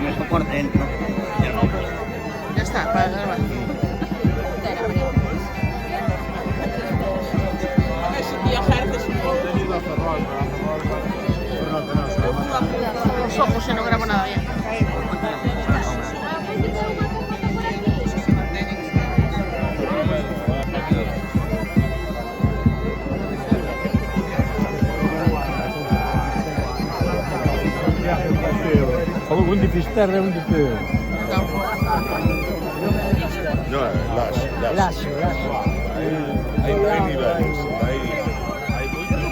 meto por dentro. Ya está, para grabar. Los ojos, si no grabo nada bien. وندي في الشتر وندي في No, Lash. Hay niveles. Hay muchos.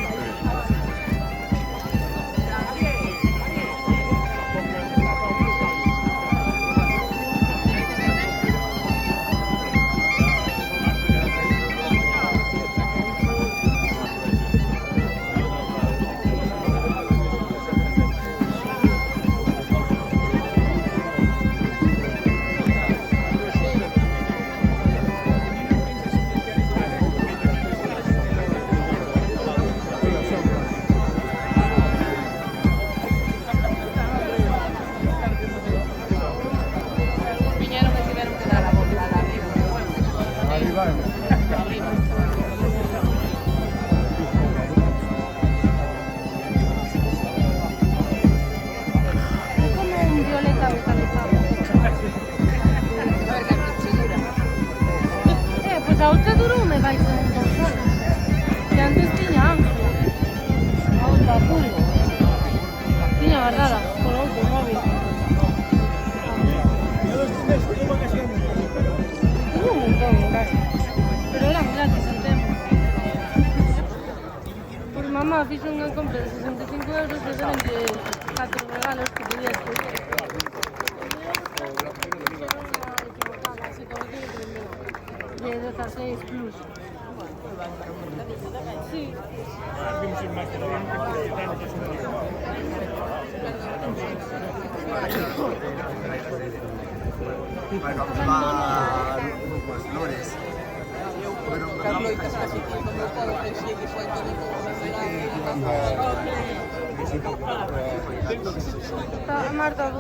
Vinieron y tuvieron que dar la vuelta arriba. Como un violeta localizado. A ver qué procedura. Pues a outra durou me vai ser un montón. Que antes tiña ángel. A outra azul. Tiña guardada por outro móvil. Tiña un montón, claro. Pero eran gratis en tempo. Por mamá fixo unha compra de 65 euros e deben de 4 regalos que podía escoger. De 16 plus. Sí. Bueno, va unas flores. Marta,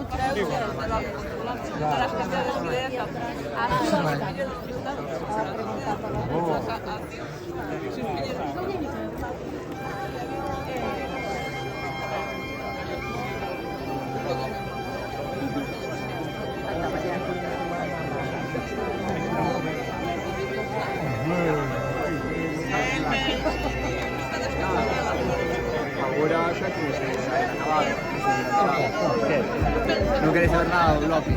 Ahora ya que se ha acabado. ¿No querés saber nada de Loki?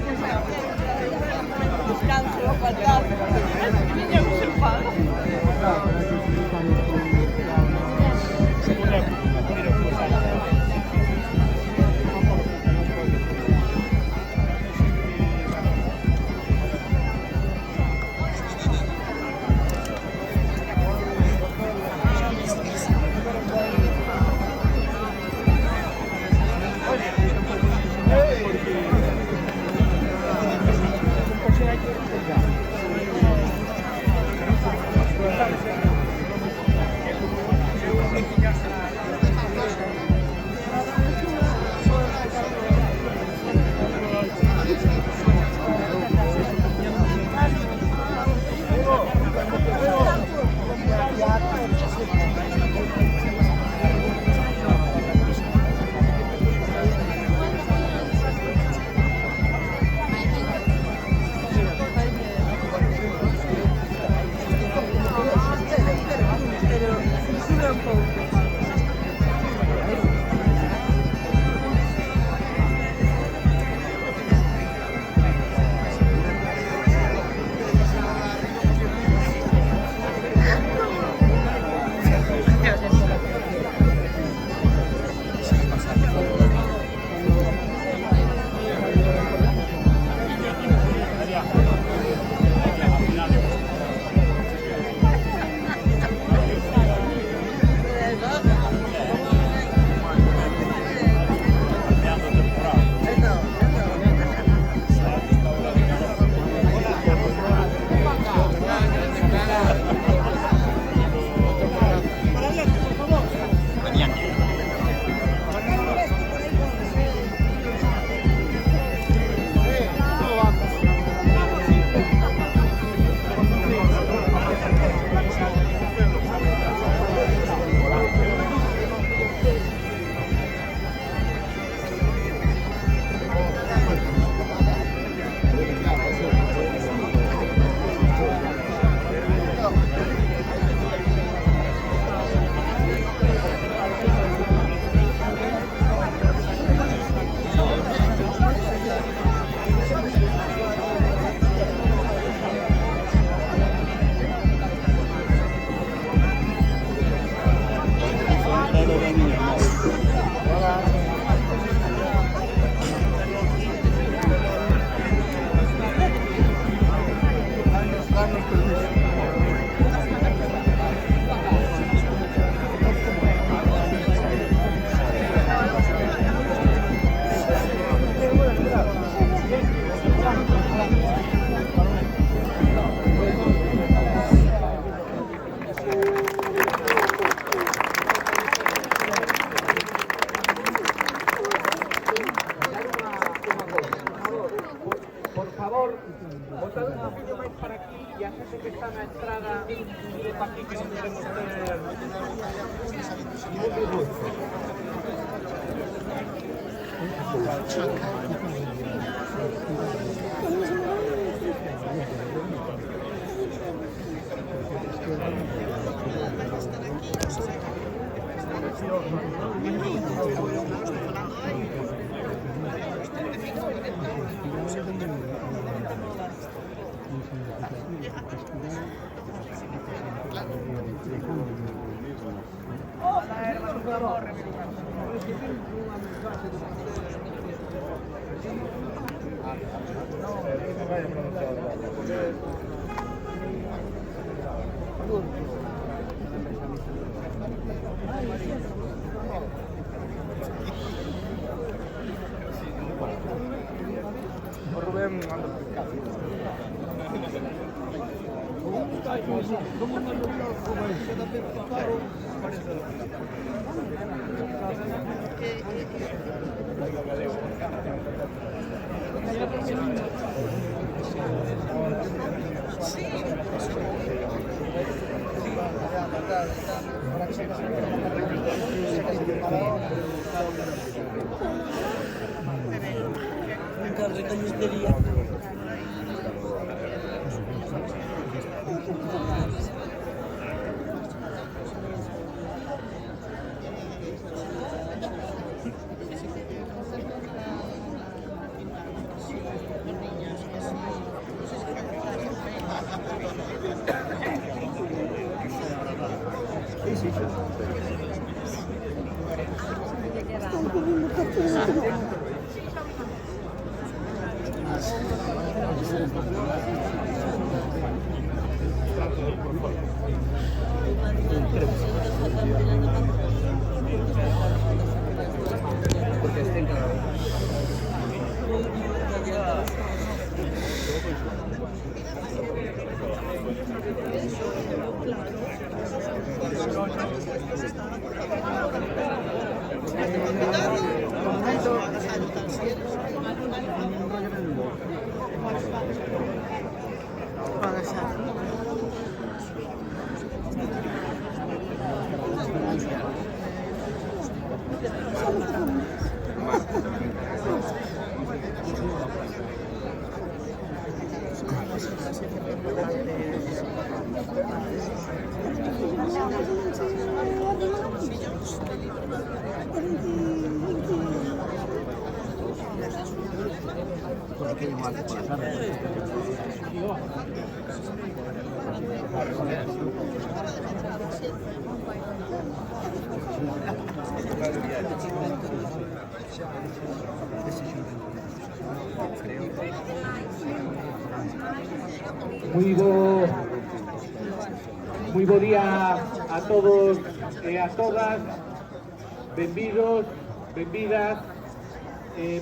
Descanso, faltar. Niño que se enfada. Botado un poquinho máis para aquí e a xente que está na estrada de para aquí que non queremos ter ningún disgusto. O Rubén anda por casa. Porque estén claro. Moi bo día a todos e a todas, benvidos, benvidas,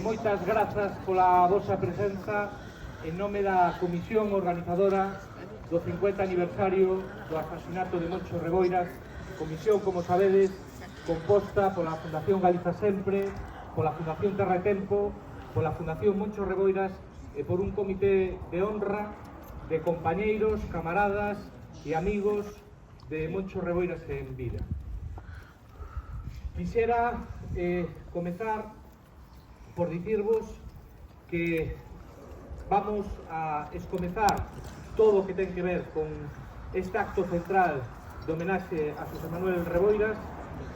moitas grazas pola vosa presenza en nome da comisión organizadora do 50 aniversario do asasinato de Moncho Reboiras, comisión, como sabedes, composta pola Fundación Galiza Sempre, pola Fundación Terra e Tempo, pola Fundación Moncho Reboiras e por un comité de honra de compañeiros, camaradas e amigos de Moncho Reboiras en vida. Quixera comezar por dicirvos que vamos a escomezar todo o que ten que ver con este acto central de homenaxe a José Manuel Reboiras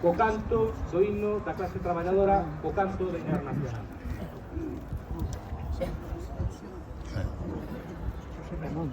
co canto do himno da clase traballadora, co canto do himno nacional. Amor.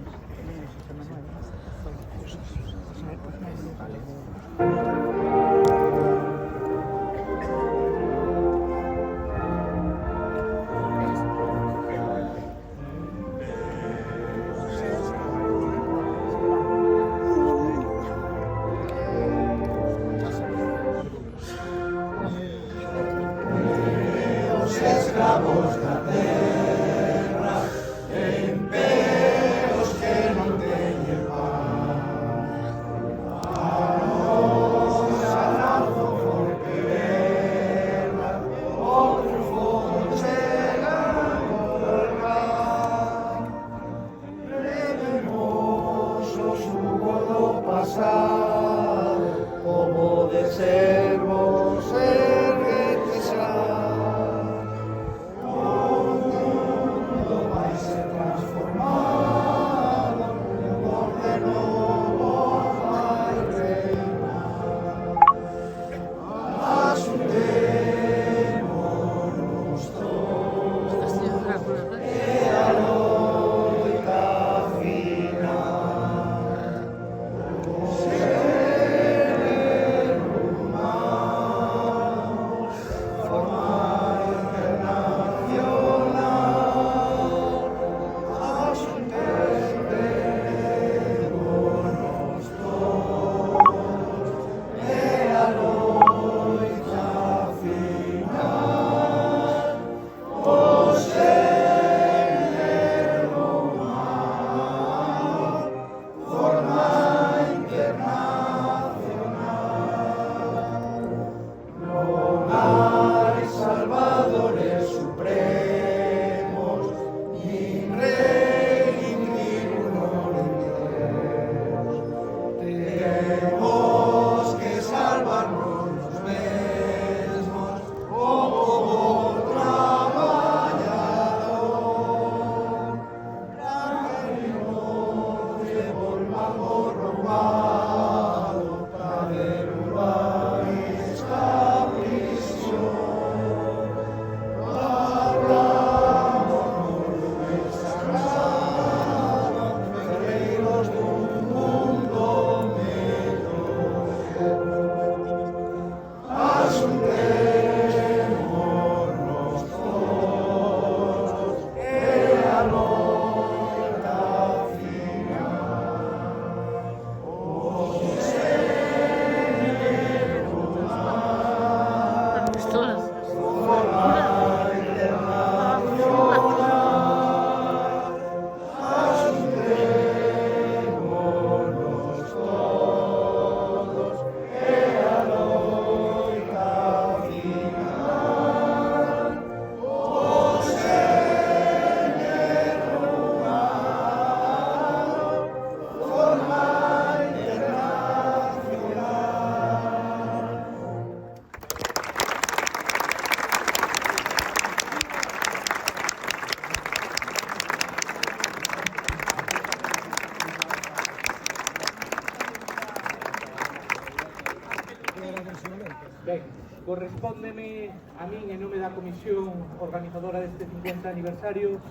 correspóndeme a min, en nome da comisión organizadora deste 50 aniversario,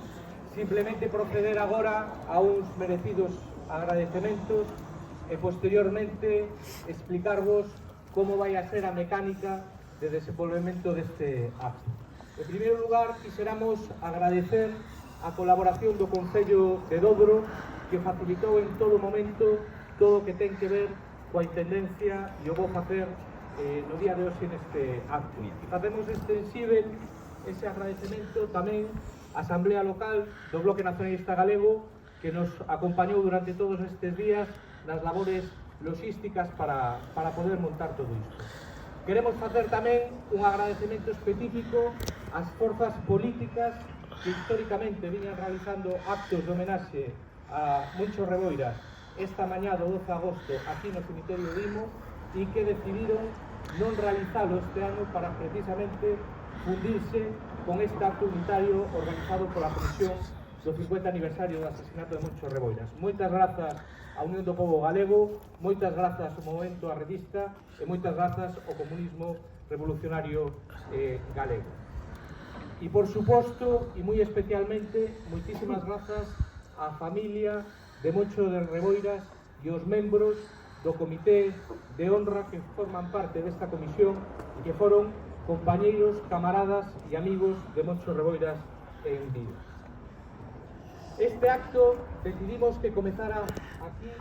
simplemente proceder agora a uns merecidos agradecementos e posteriormente explicarvos como vai a ser a mecánica de desenvolvemento deste acto. En primeiro lugar, quixéramos agradecer a colaboración do Concello de Dodro, que facilitou en todo momento todo o que ten que ver coa intendencia e o vou facer no día de hoxe neste acto. E facemos extensible ese agradecemento tamén á Asamblea Local do Bloque Nacionalista Galego, que nos acompañou durante todos estes días nas labores logísticas para poder montar todo isto. Queremos facer tamén un agradecemento específico ás forzas políticas que históricamente viñan realizando actos de homenaxe a Moncho Reboiras esta mañá do 12 de agosto aquí no cemiterio de Imo e que decidiron non realizalo este ano para precisamente fundirse con este acto unitario organizado pola Comisión do 50 aniversario do asesinato de Moncho Reboiras. Moitas grazas á Unión do Pobo Galego, moitas grazas ao Movemento Arredista e moitas grazas ao comunismo revolucionario galego. E por suposto, e moi especialmente, moitísimas grazas á familia de Moncho de Reboiras e os membros do Comité de Honra que forman parte desta comisión e que foron compañeiros, camaradas e amigos de Moncho Reboiras en vida. Este acto decidimos que comezara aquí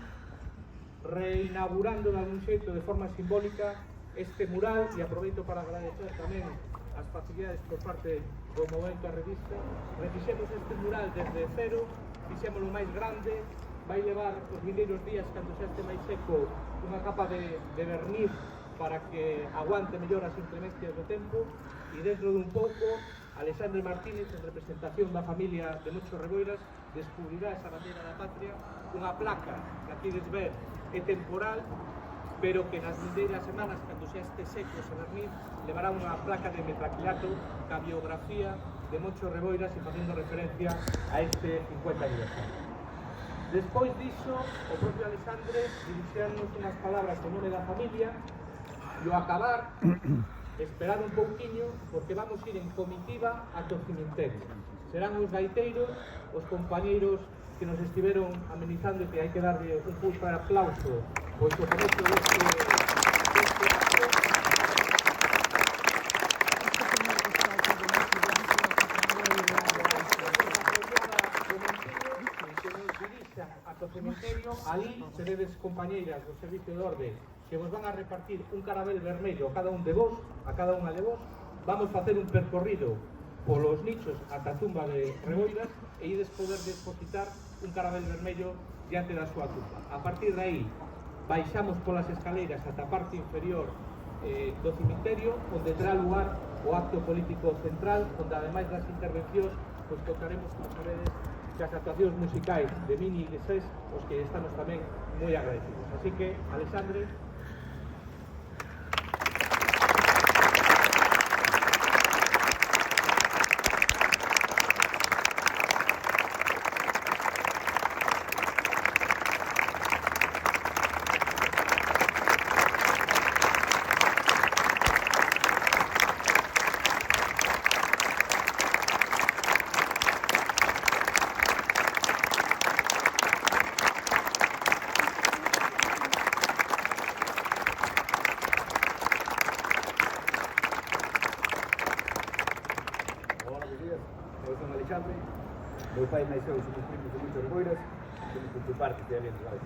reinaugurando de algún xeito de forma simbólica este mural e aproveito para agradecer tamén as facilidades por parte do Movemento Arredista. Refixemos este mural desde cero, fixémolo máis grande, vai levar os vindeiros días cando xa este máis seco unha capa de verniz para que aguante mellor as inclemencias do tempo e dentro dun pouco Alexandre Martínez, en representación da familia de Moncho Reboiras, descubrirá esa bandeira da patria, unha placa que aquí ver é temporal, pero que nas vindeiras semanas, cando xa este seco ese verniz, levará unha placa de metacrilato ca biografía de Moncho Reboiras e facendo referencia a este 50 aniversario. Despois diso, o propio Alexandre dirixirnos unhas palabras en nome da familia e ao acabar, esperad un pouquiño, porque vamos ir en comitiva ata o cemiterio. Serán os gaiteiros, os compañeiros que nos estiveron amenizando e que hai que darle un pulso de aplauso pois o comezo deste acto. Ata o cemiterio, ali seredes compañeiras do Servicio de Orde que vos van a repartir un carabel vermello a cada un de vos, a cada unha de vos. Vamos facer un percorrido polos nichos ata a tumba de Reboiras e ides poder depositar un carabel vermello diante da súa tumba. A partir de aí, baixamos polas escaleiras ata a parte inferior do cemiterio, onde terá lugar o acto político central, onde ademais das intervencións, pois tocaremos, como sabedes, que as actuacións musicais de Mini e de SES, os que estamos tamén moi agradecidos. Así que, Alexandre, meu pai máis eu somos primos de Moncho Reboiras, temos por tu parte que é bien claro.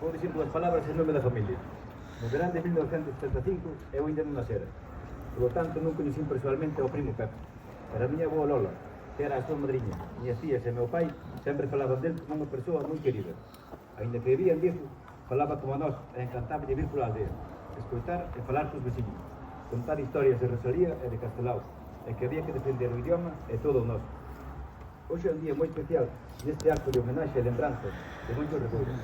Vou dicir dúas palabras en nome da familia. No verán de 1975 eu ainda non nasera, por lo tanto non coñecín personalmente ao primo Pepe, pero a miña avó Lola, que era a súa madriña, miñas tías e meu pai sempre falaban del como unha persoa moi querida. Ainda que vivían disso, falaba como a nós e encantaba de vir pola aldea, escoitar e falar cos veciños, contar historias de Rosalía e de Castelao, e que había que defender o idioma e todo o noso. Hoxe é un día moi especial neste acto de homenaxe e lembranza de Moncho Reboiras.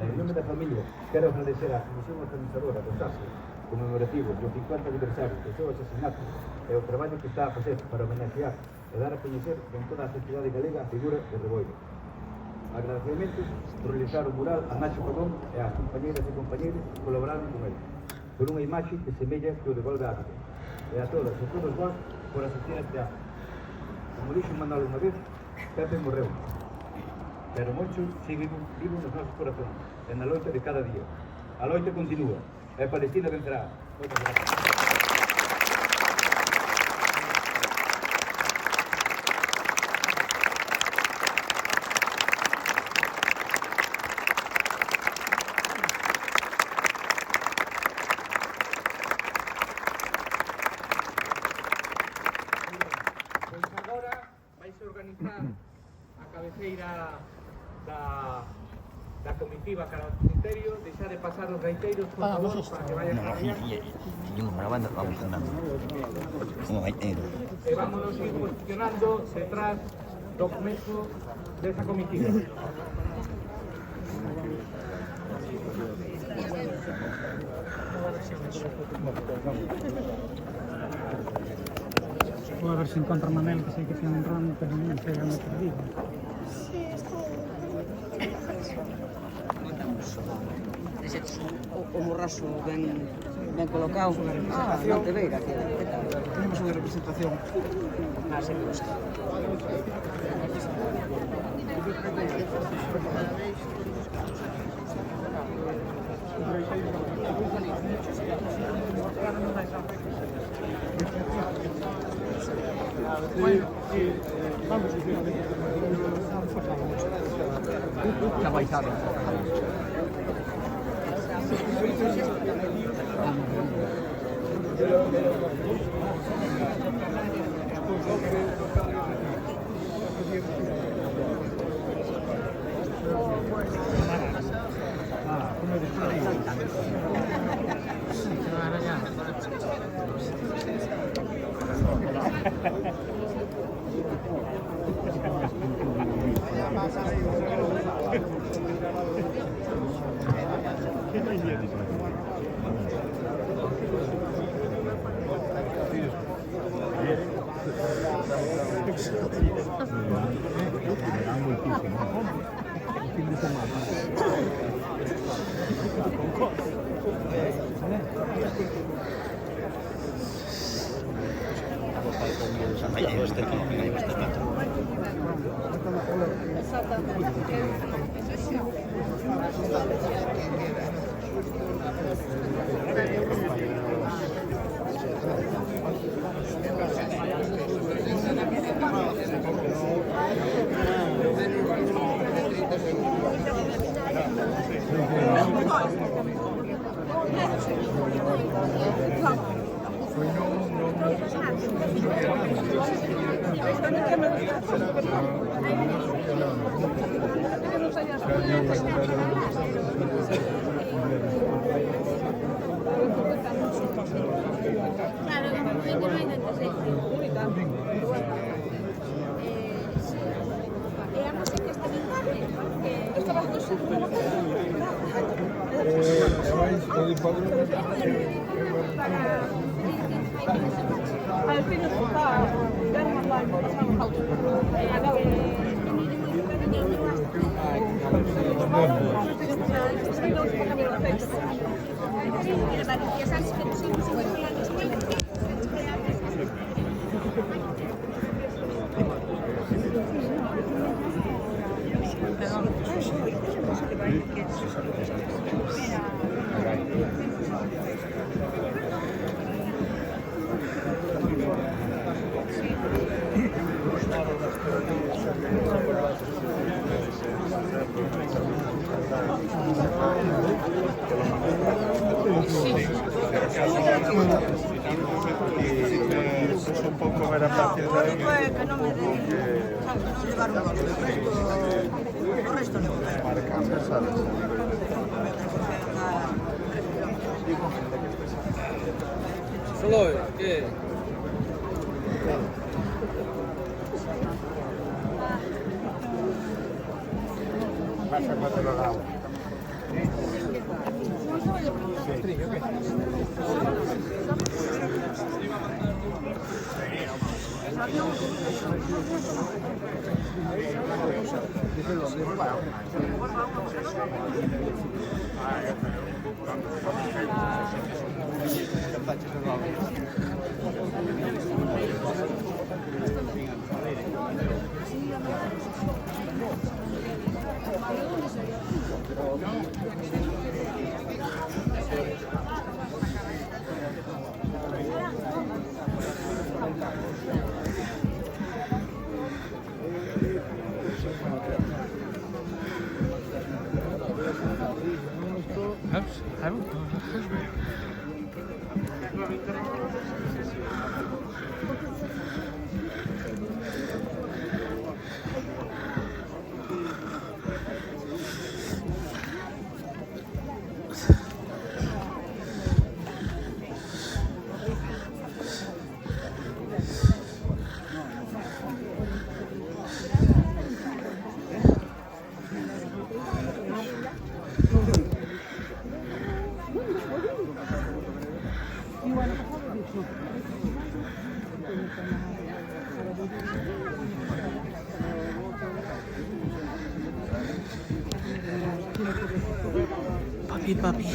En nome da familia, quero agradecer á Comisión Organizadora do acto conmemorativo do 50 aniversario do seu asesinato e o traballo que está a facer para homenaxear e dar a coñecer en toda a sociedade galega a figura de Reboiras. Agradecementos por realizar o mural a Nacho Pagón e ás compañeiras e compañeiros que colaboraron con ele. por unha imaxe que semella que o devolve a vida. E a todas e todos vós por asistir a este acto. Como dixo Manuel unha vez, Pepe morreu, pero Moncho sigue vivo nos nosos corazones, e na loita de cada día. A loita continúa, e Palestina vencerá. Moitas gracias. Organizar a cabeceira da comitiva cara ao cemiterio, deixar de pasar os gaiteiros, por favor, para que vayan cargando. E vámonos ir posicionando detrás do comezo desa comitiva. Voy a ver si encuentro a Manel, que sé que tiene un ron, pero no sé dónde perdido. O morrazo ben colocado. Monteveira, que tal? Tenemos unha representación. Se me gusta. Un poco ver a partir de ahí. Que non me den, non llevaron o resto le votaron. Marcando, ¿sabes? Solo, ¿qué? Pasa cuando lo hago. Papi.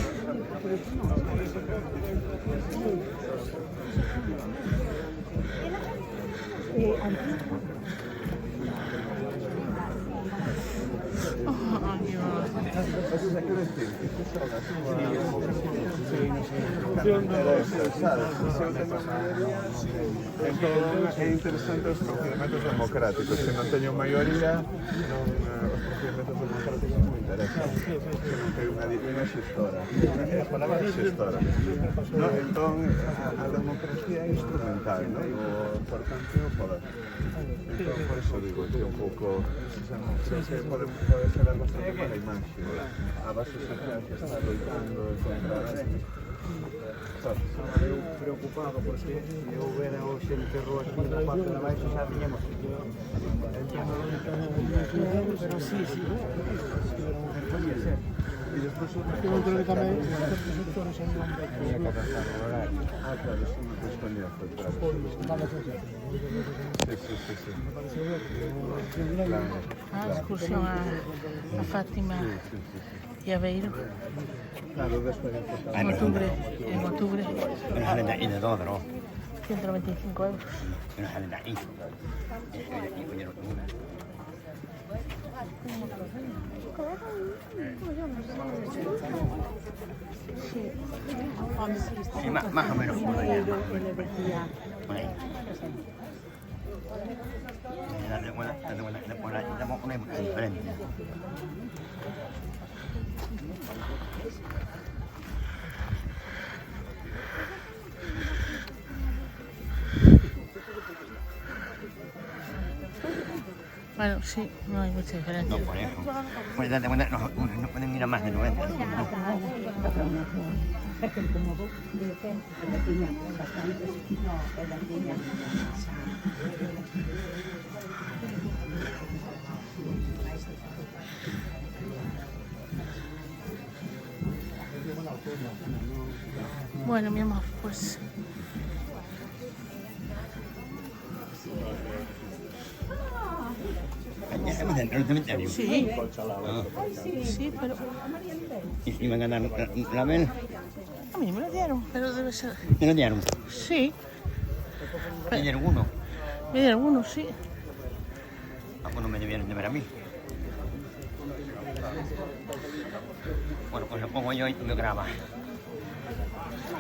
Entón, é interesante os procedimentos democráticos. Se non teño maioría, os procedimentos democráticos non me interesan. É unha xestora. É a palabra xestora. Entón, a democracia é instrumental, non? O importante é o poder. Entón, por eso digo que un pouco... Creo que pode ser algo bastante para a imaxe. A base social que está loitando contra... Eu preocupado porque se eu vera hoxe enterro aquí na parte de baixo xa viñemos pero sí e despois eu creo que tamén certos sectores aí onde había que adaptar o horario claro, eso non te descoñezo A excursión a Fátima e a Beiro en octubre Pero salen de aquí de todo, ¿no? 195 euros. Pero salen de aquí. Sí, más o menos por ahí. Por ahí. Dale una diferente. Bueno, sí, no hay mucha diferencia. No, por eso. Pues date cuenta, no pueden ir a más de 90. Bueno, mi amor, pues... ¿Estamos dentro del cementerio? Sí. Sí, pero... ¿Y van a ganar la vela? A mí me lo dieron, pero debe ser... ¿Te lo dieron? Sí. ¿Te dieron uno? Me dieron uno, sí. Ah, pues no me debieron de ver a mí. Bueno, pues lo pongo yo y tú lo grabas.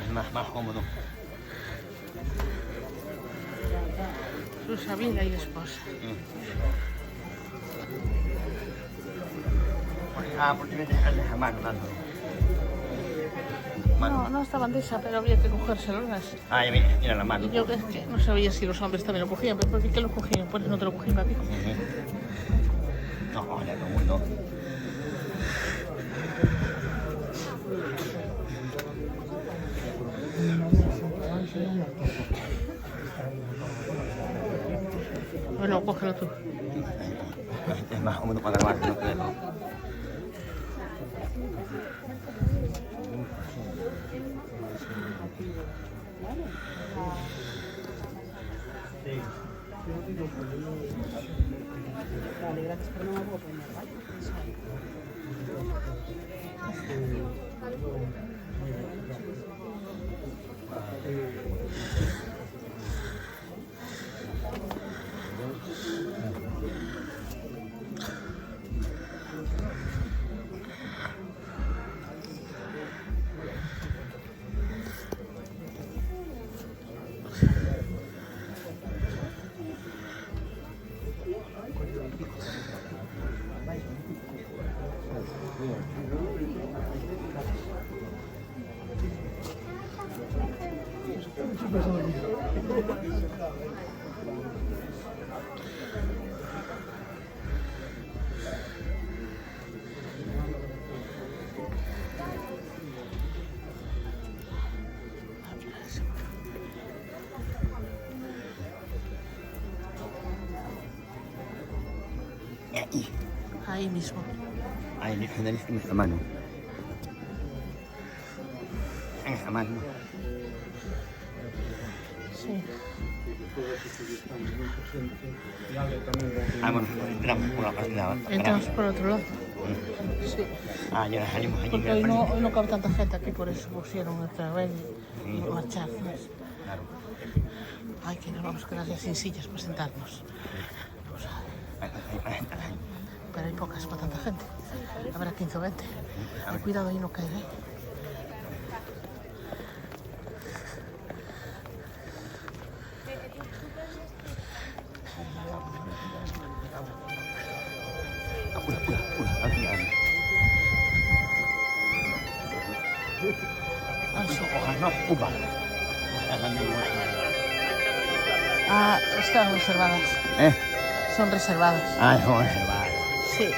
Es más cómodo. Su amiga y esposa. Ah, porque me dejan de mano dándolo. No estaban de esa, pero había que cogérselos. Ah, ya mira la mano. Y yo es que no sabía si los hombres también lo cogían, pero ¿por qué lo cogían? Pues no te lo cogí, papi. No, ya todo el mundo. Bueno, cógelo tú. Es más cómodo para grabar, no te dejo. Vale, gracias, pero no me puedo poner, ¿vale? Ahí mismo. Ahí, a mano. A mano. Sí. Ah, bueno, entramos por la parte de abajo. Entramos por otro lado. Sí. Ah, ya salimos allí. Porque hoy no cabe tanta gente aquí, por eso pusieron otra vez y marchar. ¿Sabes? Claro. Ay, que nos vamos a quedar ya sin sillas para sentarnos. Pero hay pocas para tanta gente. Habrá 15 o 20. Cuidado ahí, no cae. Ah, están reservadas. Son reservadas. Ah, son reservadas. Sí.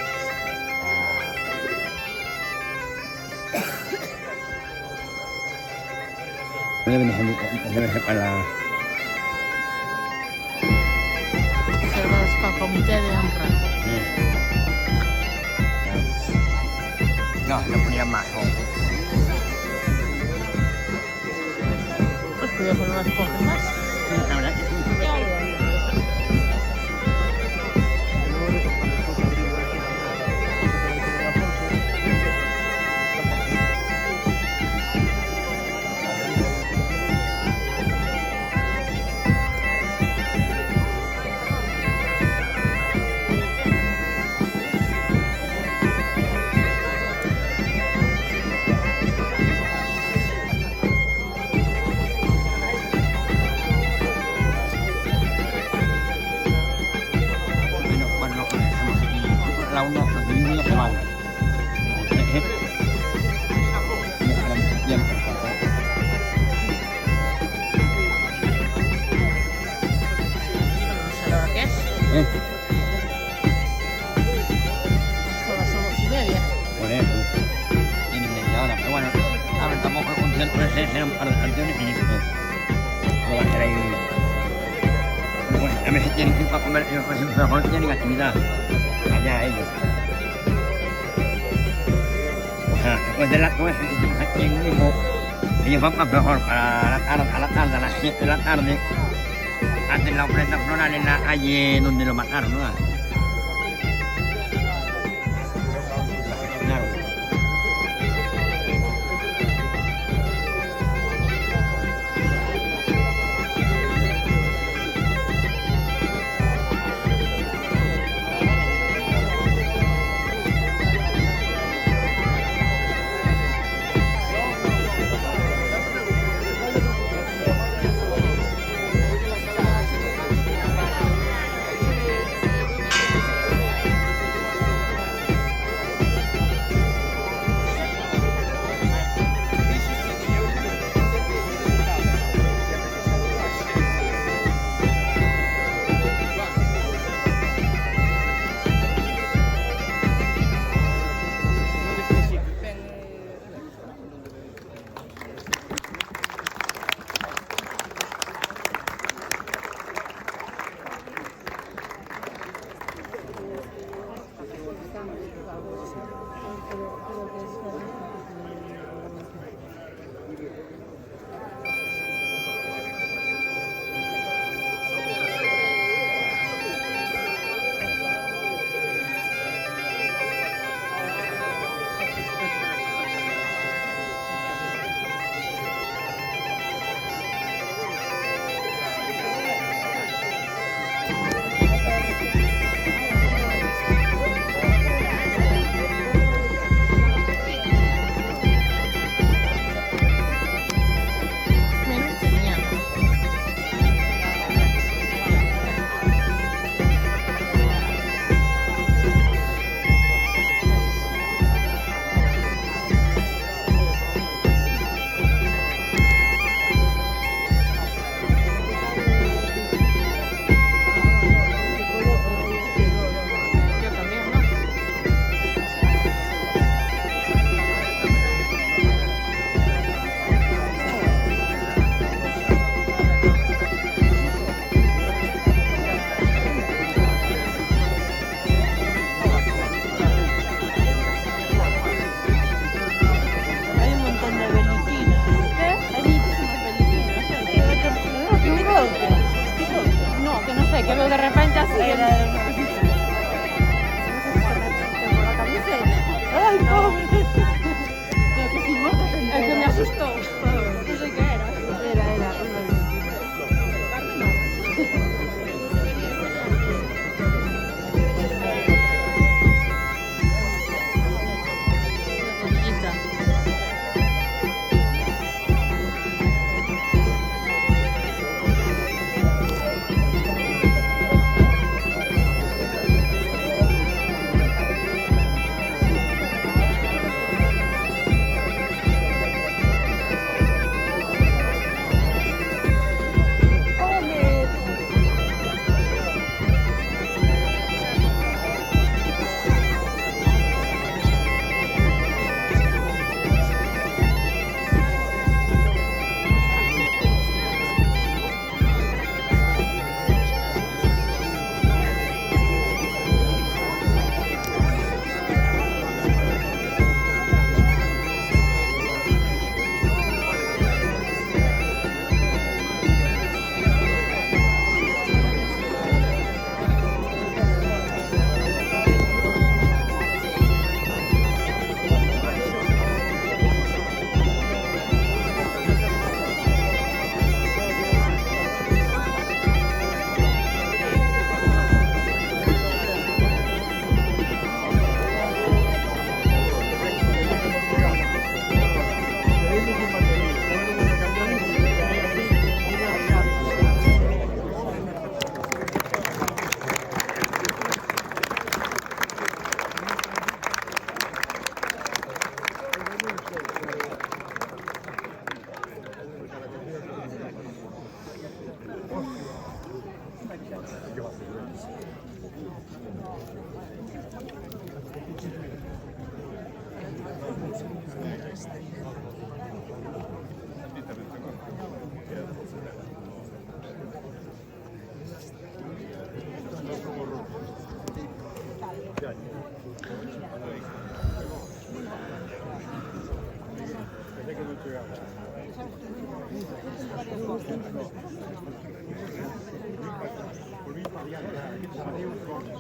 Debe ser para... Reservadas para el comité de honra. No, no ponían más. Pues podía poner unas pocas más. La verdad que sí. Era un par de canciones y listo. No va a ser ahí. Bueno, a veces tienen que ir para comer, ellos por ejemplo, a lo mejor tienen actividad allá ellos. O sea, después de la cosa que estamos aquí en Limo, ellos van para mejor para la tarde, a las 7 de la tarde, hacen la ofrenda floral en la calle donde lo mataron, ¿no? Claro.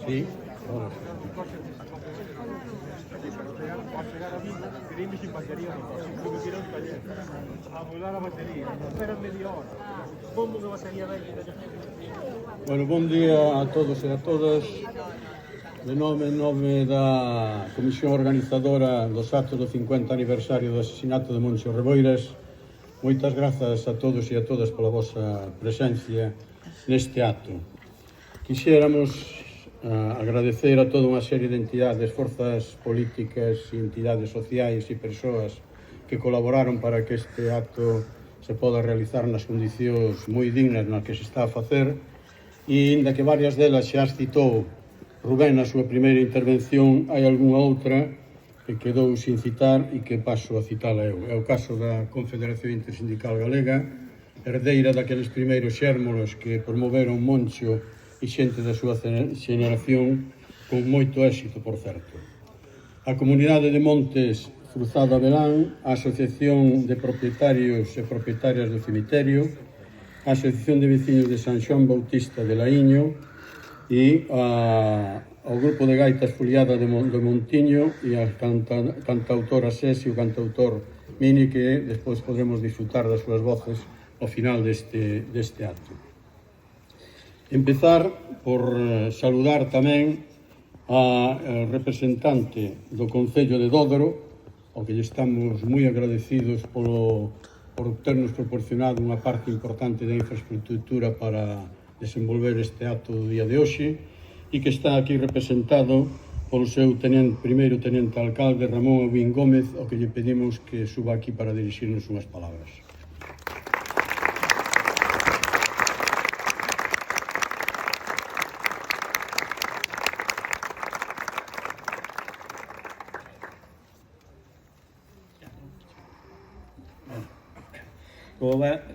Sí, bueno, bom día a todos e a todas. De nome da Comisión Organizadora dos actos do 50 aniversario do asesinato de Moncho Reboiras, moitas grazas a todos e a todas pola vosa presencia neste acto. Quixéramos agradecer a toda unha serie de entidades, forzas políticas, entidades sociais e persoas que colaboraron para que este acto se poda realizar nas condicións moi dignas nas que se está a facer, e inda que varias delas xa as citou Rubén na súa primeira intervención, hai algunha outra que quedou sin citar e que paso a citala eu. É o caso da Confederación Intersindical Galega, herdeira daqueles primeiros xérmolos que promoveron Moncho e xente da súa xeneración con moito éxito, por certo. A Comunidade de Montes Cruzada Belán, a Asociación de Propietarios e Propietarias do Cemiterio, a Asociación de Veciños de San Xoán Bautista de Laíño e ao Grupo de Gaitas Foliada do Montiño e a cantautora Sés e o cantautor Mini, que despois podremos disfrutar das súas voces ao final deste acto. Empezar por saludar tamén a representante do Concello de Dódero, ao que lle estamos moi agradecidos por ternos proporcionado unha parte importante da infraestructura para desenvolver este acto do día de hoxe, e que está aquí representado polo seu primeiro tenente alcalde Ramón Aubín Gómez, ao que lle pedimos que suba aquí para dirixirnos unhas palabras.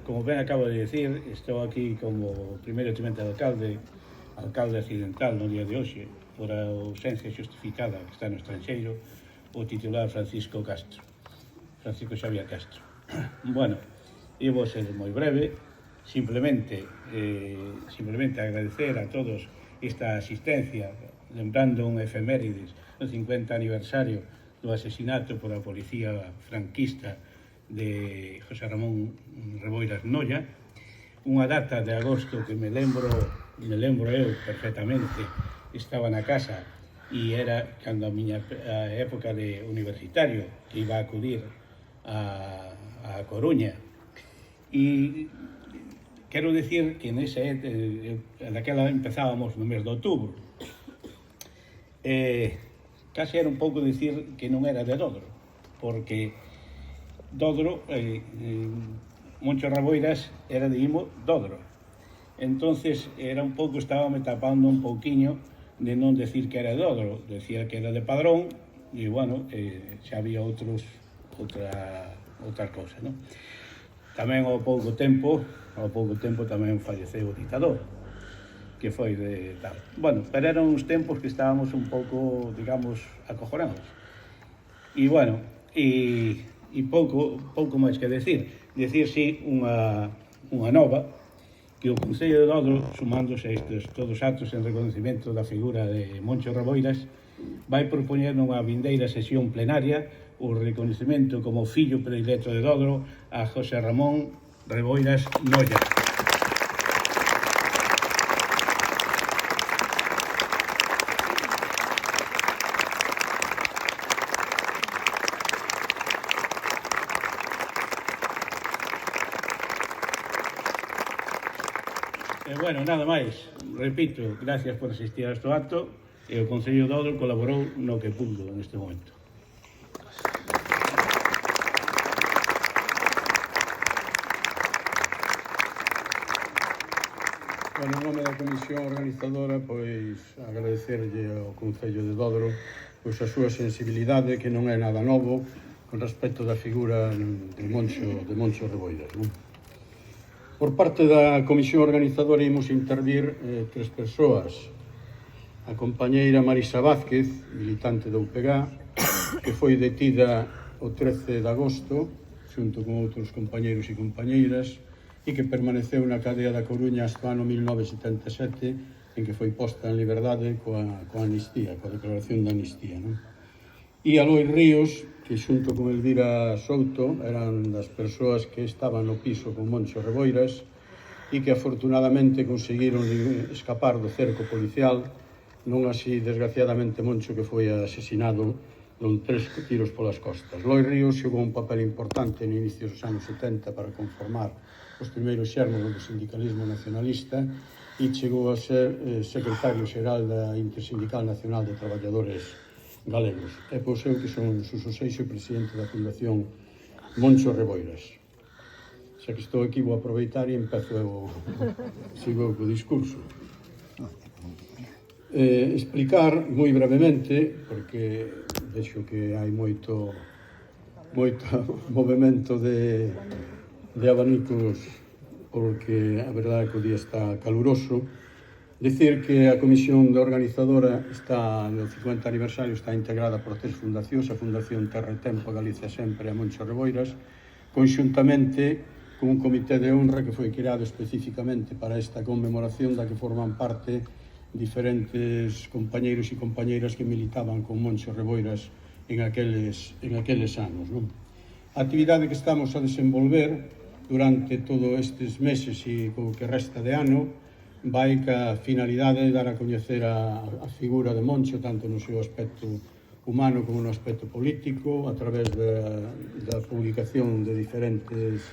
Como ben acabo de decir, estou aquí como primeiro tenente alcalde accidental no día de hoxe, por a ausencia xustificada que está no estranxeiro, o titular Francisco Xavier Castro. Bueno, vou ser moi breve, simplemente agradecer a todos esta asistencia, lembrando un efemérides no 50 aniversario do asesinato por a policía franquista de José Ramón Reboiras Noia, unha data de agosto que me lembro eu perfectamente. Estaba na casa e era cando a miña época de universitario, que iba a acudir a Coruña, e quero decir que naquela empezábamos no mes de outubro, case era un pouco dicir que non era de Dodro, porque Dodro, Moncho Reboiras era de Imo Dodro. Entonces era un pouco, estábame tapando un pouquiño de non decir que era de Dodro, decía que era de Padrón, e bueno, xa había outras cousas, non? Tamén ao pouco tempo tamén falleceu o ditador, que foi de tal. Bueno, pero eran uns tempos que estábamos un pouco, digamos, acojonados. E bueno, e pouco máis que decir si unha nova, que o Concello de Dodro, sumándose a estes todos os actos en reconocimiento da figura de Moncho Reboiras, vai propoñer nunha vindeira sesión plenaria o reconocimento como fillo predilecto de Dodro a José Ramón Reboiras Noia. Bueno, nada máis, repito, gracias por asistir a este acto, e o Concello de Dodro colaborou no que pudo neste momento. Bueno, en nome da Comisión Organizadora, pois, agradecerlle ao Concello de Dodro pois a súa sensibilidade, que non é nada novo, con respecto da figura de Moncho Reboiras. Non? Por parte da Comisión Organizadora imos intervir tres persoas. A compañeira Marisa Vázquez, militante do UPG, que foi detida o 13 de agosto, xunto con outros compañeiros e compañeiras, e que permaneceu na cadea da Coruña hasta o ano 1977, en que foi posta en liberdade coa amnistía, coa declaración de amnistía. Non? E a Lois Ríos, que xunto con Elvira Souto eran das persoas que estaban no piso con Moncho Reboiras e que afortunadamente conseguiron escapar do cerco policial, non así, desgraciadamente, Moncho, que foi asesinado con 3 tiros polas costas. Lois Ríos xogou un papel importante no inicio dos anos 70 para conformar os primeiros xermos do sindicalismo nacionalista e chegou a ser secretario xeral da Intersindical Nacional de Traballadores Galegos. E pois eu que son Suso Seixo, presidente da Fundación Moncho Reboiras. Xa que estou aquí vou aproveitar e empezo eu, sigo co discurso. Explicar moi brevemente, porque vexo que hai moito movimento de abanicos, porque a verdade é que o día está caluroso. Dicir que a Comisión Organizadora está no 50 aniversario, está integrada por 3 fundacións, a Fundación Terra e Tempo, Galicia Sempre e Moncho Reboiras, conxuntamente con un comité de honra que foi creado especificamente para esta conmemoración, da que forman parte diferentes compañeiros e compañeiras que militaban con Moncho Reboiras en aqueles anos. Non? A actividade que estamos a desenvolver durante todos estes meses e co que resta de ano vai ca finalidade de dar a coñecer a figura de Moncho, tanto no seu aspecto humano como no aspecto político, a través da publicación de diferentes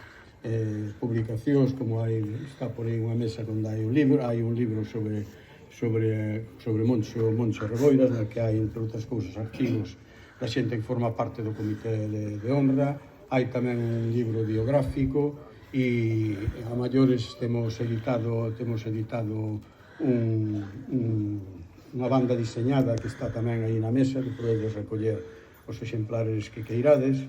publicacións, como está por aí unha mesa onde hai un libro sobre Moncho Reboiras, na que hai, entre outras cousas, arquivos da xente que forma parte do comité de honra. Hai tamén un libro biográfico e a maiores temos editado unha banda diseñada que está tamén aí na mesa, que podedes recoller os exemplares que queirades,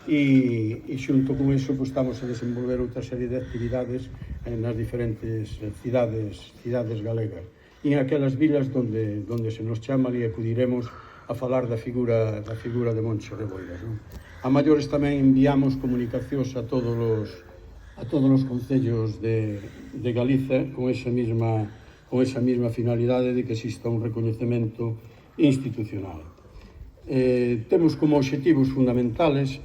e xunto con iso estamos a desenvolver outra serie de actividades nas diferentes cidades galegas e en aquelas vilas onde se nos chama e acudiremos a falar da figura de Moncho Reboiras. Non? A maiores tamén enviamos comunicacións a todos os concellos de Galicia con esa mesma finalidade de que exista un recoñecemento institucional. Temos como obxectivos fundamentales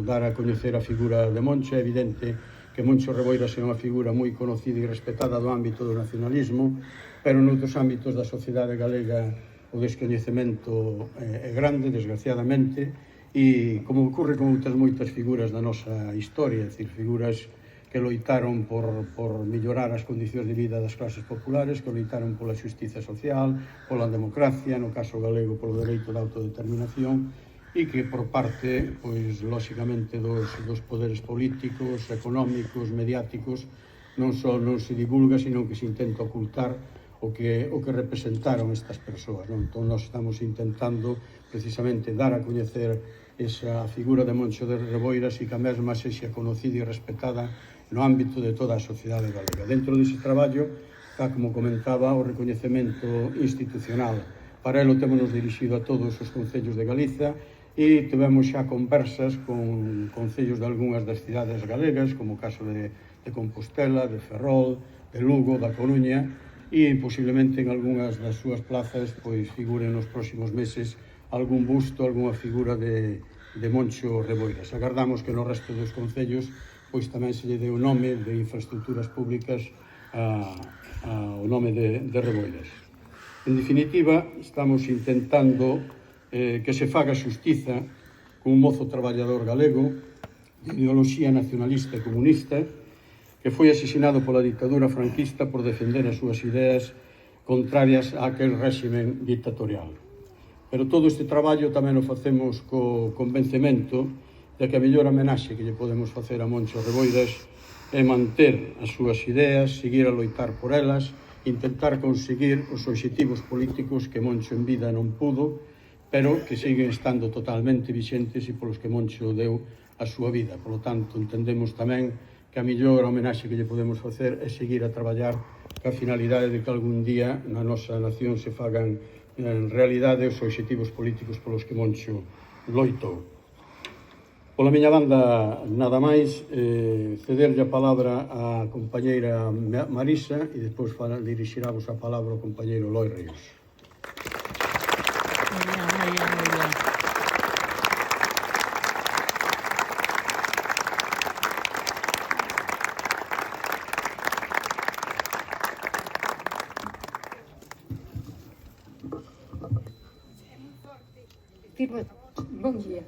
dar a coñecer a figura de Moncho. É evidente que Moncho Reboiras é unha figura moi conocida e respetada do ámbito do nacionalismo, pero noutros ámbitos da sociedade galega o descoñecemento é grande, desgraciadamente, e como ocorre con outras moitas figuras da nosa historia, é dicir, figuras que loitaron por mellorar as condicións de vida das clases populares, que loitaron pola xustiza social, pola democracia, no caso galego polo dereito da autodeterminación, e que por parte, pois, lóxicamente, dos poderes políticos, económicos, mediáticos, non só non se divulga, sino que se intenta ocultar o que representaron estas persoas. Non? Entón, nós estamos intentando precisamente dar a coñecer esa figura de Moncho de Reboiras e que a mesma sexa conocida e respetada no ámbito de toda a sociedade galega. Dentro dese traballo está, como comentaba, o recoñecemento institucional. Para elo temos dirixido a todos os concellos de Galiza e tivemos xa conversas con concellos de algunhas das cidades galegas, como o caso de Compostela, de Ferrol, de Lugo, da Coruña, e posiblemente en algunhas das súas plazas pois figuren nos próximos meses algún busto, algunha figura de Moncho Reboiras. Agardamos que no resto dos concellos pois tamén se lle dé o nome de infraestructuras públicas ao nome de Reboiras. En definitiva, estamos intentando que se faga xustiza con un mozo traballador galego de ideoloxía nacionalista e comunista que foi asesinado pola dictadura franquista por defender as súas ideas contrarias a aquel réximen dictatorial. Pero todo este traballo tamén o facemos co convencemento de que a mellor amenaxe que lle podemos facer a Moncho Reboiras é manter as súas ideas, seguir a loitar por elas intentar conseguir os obxectivos políticos que Moncho en vida non pudo, pero que siguen estando totalmente vixentes e polos que Moncho deu a súa vida. Por lo tanto, entendemos tamén que a mellor homenaxe que lle podemos facer é seguir a traballar ca finalidade de que algún día na nosa nación se fagan en realidade os obxectivos políticos polos que Moncho loitou. Pola miña banda, nada máis, cederlle a palabra á compañeira Marisa e despois dirixiramos a palabra ao compañeiro Loi Ríos. Muy bien, muy bien, muy bien. Bon día,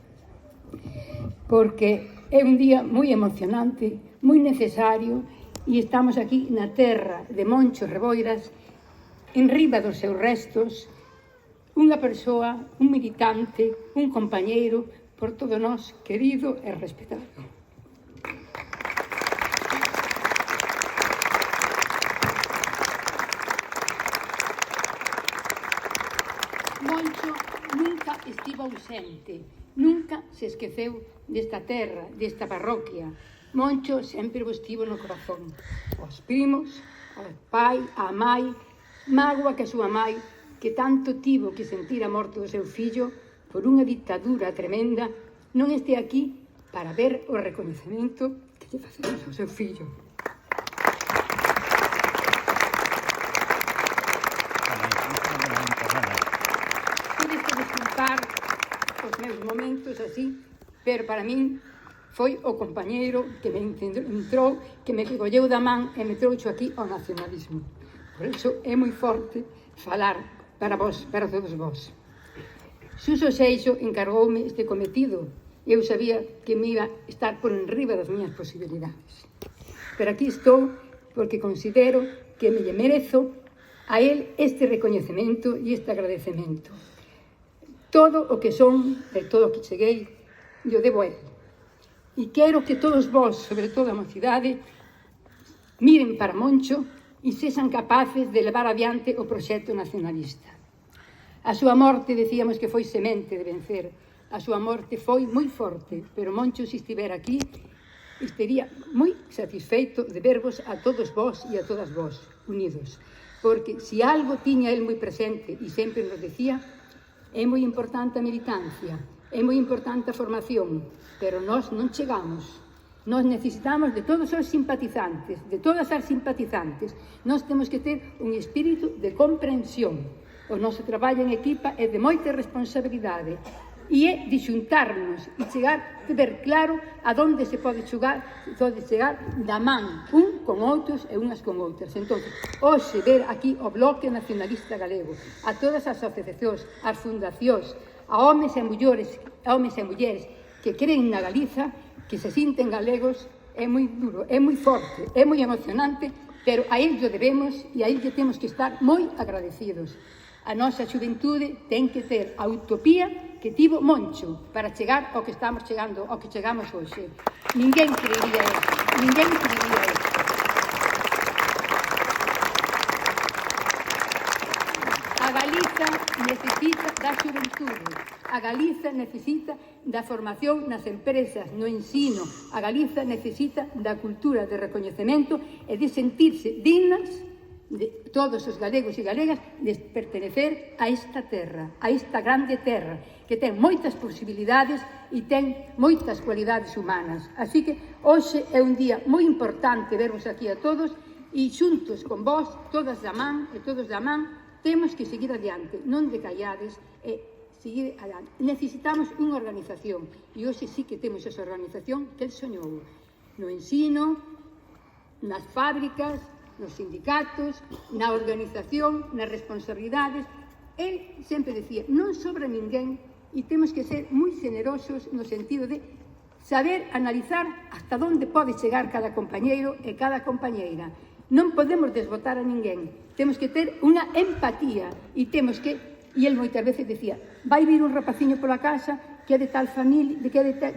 porque é un día moi emocionante, moi necesario, e estamos aquí na terra de Moncho Reboiras, en riba dos seus restos, unha persoa, un militante, un compañeiro, por todo nós querido e respetado. Moncho nunca estivo ausente, nunca se esqueceu desta terra, desta parroquia. Moncho sempre estivo no corazón. Os primos, ao pai, á mai, mágoa que a súa mai, que tanto tivo que sentir a morte do seu fillo por unha dictadura tremenda, non este aquí para ver o recoñecemento que lle facemos ao seu fillo. Os meus momentos así, pero para min foi o compañeiro que me entrou, que me colleu da man e me trouxo aquí ao nacionalismo. Por iso é moi forte falar para vos, para todos vos. Suso Seixo encargoume este cometido e eu sabía que me iba a estar por enriba das miñas posibilidades. Pero aquí estou porque considero que me lle merezo a él este recoñecemento e este agradecemento. Todo o que son, de todo o que cheguei, yo debo a él. E quero que todos vos, sobre todo a mocidade, miren para Moncho e sexan capaces de levar adiante o proxecto nacionalista. A súa morte, decíamos que foi semente de vencer. A súa morte foi moi forte, pero Moncho, se estiver aquí, estaría moi satisfeito de vervos a todos vos e a todas vos, unidos. Porque se algo tiña el moi presente e sempre nos decía, é moi importante a militancia, é moi importante a formación, pero nós non chegamos. Nós necesitamos de todos os simpatizantes, de todas as simpatizantes. Nós temos que ter un espírito de comprensión. O noso traballo en equipa é de moita responsabilidade e é de xuntarnos e chegar, de ver claro a donde se pode chegar da man, un con outros e unhas con outras. Entón, hoxe ver aquí o Bloque Nacionalista Galego, a todas as asociacións, as fundacións, a homes e mulleres que creen na Galiza, que se sinten galegos, é moi duro, é moi forte, é moi emocionante, pero a ello debemos e a ello temos que estar moi agradecidos. A nosa xuventude ten que ter a utopía que tivo Moncho para chegar ao que estamos chegando, ao que chegamos hoxe. Ninguén creería eso, ninguén creería eso. A Galiza necesita da xuventude, a Galiza necesita da formación nas empresas, no ensino, a Galiza necesita da cultura de recoñecemento e de sentirse dignas de todos os galegos e galegas de pertenecer a esta terra, a esta grande terra, que ten moitas posibilidades e ten moitas cualidades humanas. Así que hoxe é un día moi importante vervos aquí a todos e xuntos con vos, todas da man e todos da man, temos que seguir adiante, non decallades e seguir adiante. Necesitamos unha organización e hoxe sí que temos esa organización que el soñou no ensino, nas fábricas, nos sindicatos, na organización, nas responsabilidades. El sempre decía, non sobra ninguén e temos que ser moi generosos no sentido de saber analizar hasta onde pode chegar cada compañeiro e cada compañeira. Non podemos desbotar a ninguén, temos que ter unha empatía e temos que, e el moitas veces decía, vai vir un rapaciño pola casa que é de tal familia,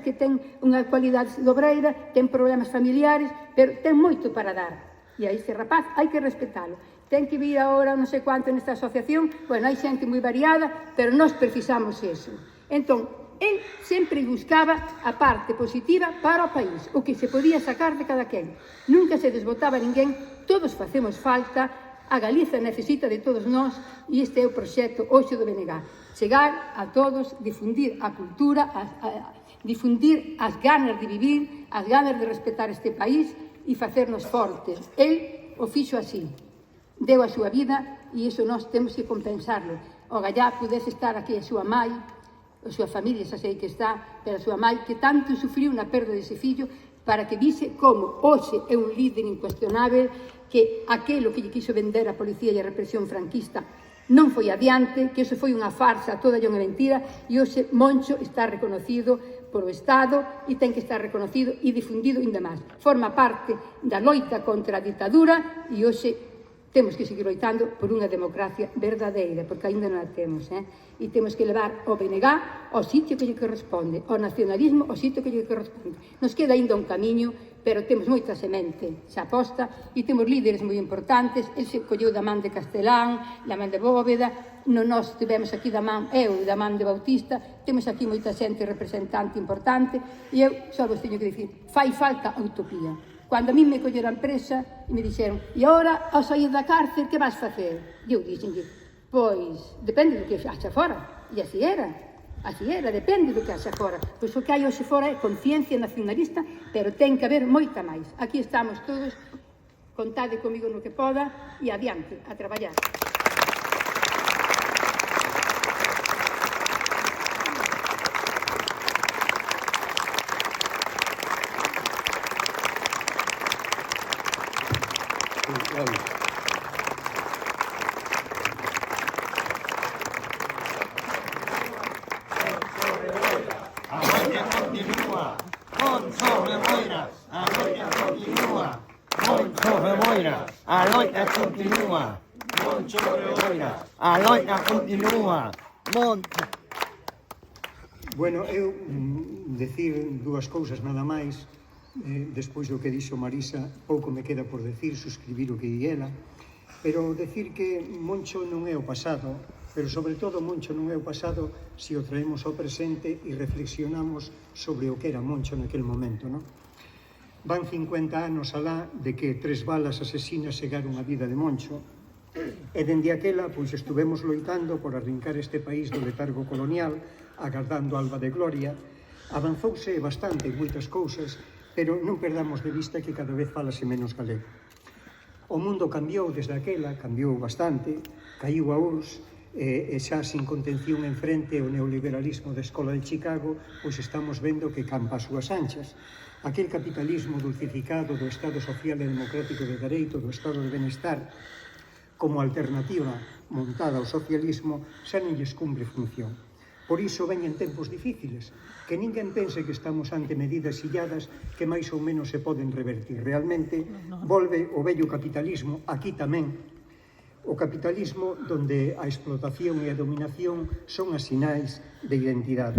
que ten unha cualidade dobreira, ten problemas familiares, pero ten moito para dar. E a ese rapaz hai que respetalo. ten que vir ahora non sei quanto nesta asociación, bueno, hai xente moi variada, pero nós precisamos eso. Entón, el sempre buscaba a parte positiva para o país, o que se podía sacar de cada quen. Nunca se desbotaba ninguén, todos facemos falta, a Galiza necesita de todos nós, e este é o proxecto hoxe do BNG. Chegar a todos, difundir a cultura, difundir as ganas de vivir, as ganas de respetar este país e facernos fortes. El o fixo así, deu a súa vida e iso nós temos que compensarlo. O gallá pudese estar aquí a súa mai, a súa familia xa sei que está, pero a súa mai que tanto sufriu na perda dese fillo para que vise como hoxe é un líder incuestionável, que aquelo que lle quiso vender a policía e a represión franquista non foi adiante, que iso foi unha farsa, toda unha mentira, e hoxe Moncho está reconocido polo Estado e ten que estar reconocido e difundido ainda máis. Forma parte da loita contra a ditadura e hoxe temos que seguir loitando por unha democracia verdadeira, porque ainda non a temos, e temos que levar o BNG ao sitio que lle corresponde, ao nacionalismo ao sitio que lle corresponde. Nos queda ainda un camiño, pero temos moita semente xa posta e temos líderes moi importantes. El se colleu da man de Castelán, da man de Bóveda, nós tivemos aquí da man, eu da man de Bautista, temos aquí moita xente representante importante e eu só vos teño que dicir, fai falta a utopía. Cando a mí me colleran presa e me dixeron, e agora, ao sair da cárcel, que vas facer? E eu dixenlle, pois, depende do que haxa fora. E así era, depende do que haxa fora. Pois o que hai hoxe fora é conciencia nacionalista, pero ten que haber moita máis. Aquí estamos todos, contade comigo no que poda, e adiante, a traballar. A loita continúa, Moncho Reboiras, a loita continúa, Moncho Reboiras, a loita continúa, Moncho Reboiras, a loita continúa, Moncho. Bueno, eu decir dúas cousas nada máis. Despois do que dixo Marisa, pouco me queda por decir, suscribir o que di ela, pero decir que Moncho non é o pasado, pero sobre todo Moncho non é o pasado se o traemos ao presente e reflexionamos sobre o que era Moncho naquel momento, non? Van 50 anos alá de que 3 balas asesinas cegaron a vida de Moncho, e dende aquela, pois estuvemos loitando por arrincar este país do letargo colonial, agardando a alba de gloria. Avanzouse bastante en moitas cousas, pero non perdamos de vista que cada vez falase menos galego. O mundo cambiou desde aquela, cambiou bastante, caiu a URSS, e xa sin contención en frente ao neoliberalismo da Escola de Chicago, pois estamos vendo que campa as súas anchas. Aquel capitalismo dulcificado do Estado Social e Democrático de Dereito, do Estado de Benestar, como alternativa montada ao socialismo, xa non lles cumpre función. Por iso veñen tempos difíciles, que ninguén pense que estamos ante medidas illadas que máis ou menos se poden revertir. Realmente volve o vello capitalismo, aquí tamén, o capitalismo donde a explotación e a dominación son as sinais de identidade.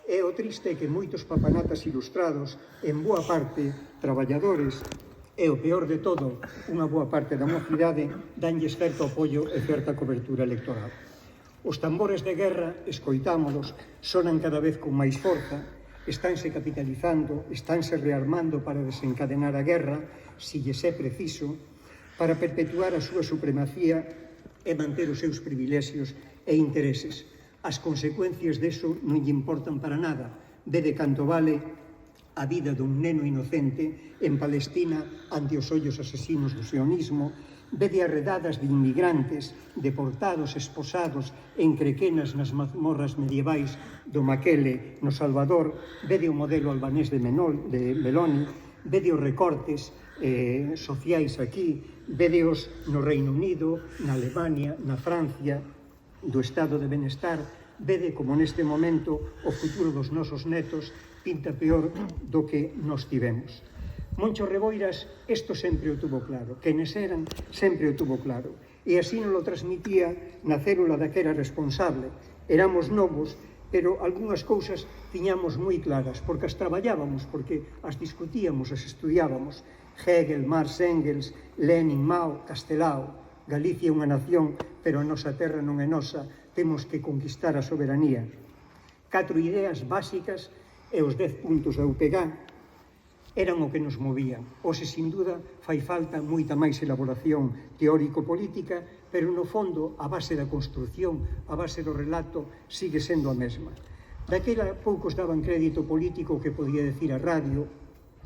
É o triste que moitos papanatas ilustrados, en boa parte traballadores, e o peor de todo, unha boa parte da mocidade, danlles certo apoio e certa cobertura electoral. Os tambores de guerra, escoitámolos, sonan cada vez con máis forza, estánse capitalizando, estánse rearmando para desencadenar a guerra, si lles é preciso, para perpetuar a súa supremacía e manter os seus privilexios e intereses. As consecuencias deso non lle importan para nada. Vede canto vale a vida dun neno inocente en Palestina ante os ollos asesinos do sionismo, vede as redadas de inmigrantes deportados, esposados en crequenas nas mazmorras medievais do Maquele no Salvador, vede o modelo albanés de Meloni, vede os recortes sociais aquí, vede os no Reino Unido, na Alemania, na Francia, do Estado de Benestar, vede como neste momento o futuro dos nosos netos pinta peor do que nos tivemos. Moncho Reboiras isto sempre o tuvo claro, quenes eran sempre o tuvo claro, e así non lo transmitía na célula da que era responsable. Éramos novos, pero algunhas cousas tiñamos moi claras, porque as traballábamos, porque as discutíamos, as estudiábamos. Hegel, Marx, Engels, Lenin, Mao, Castelao. Galicia é unha nación, pero a nosa terra non é nosa, temos que conquistar a soberanía. 4 ideas básicas e os 10 puntos da UPG eran o que nos movía. Hoxe, sin duda, fai falta moita máis elaboración teórico-política, pero no fondo a base da construción, a base do relato, sigue sendo a mesma. Daquela poucos daban crédito político que podía decir a radio,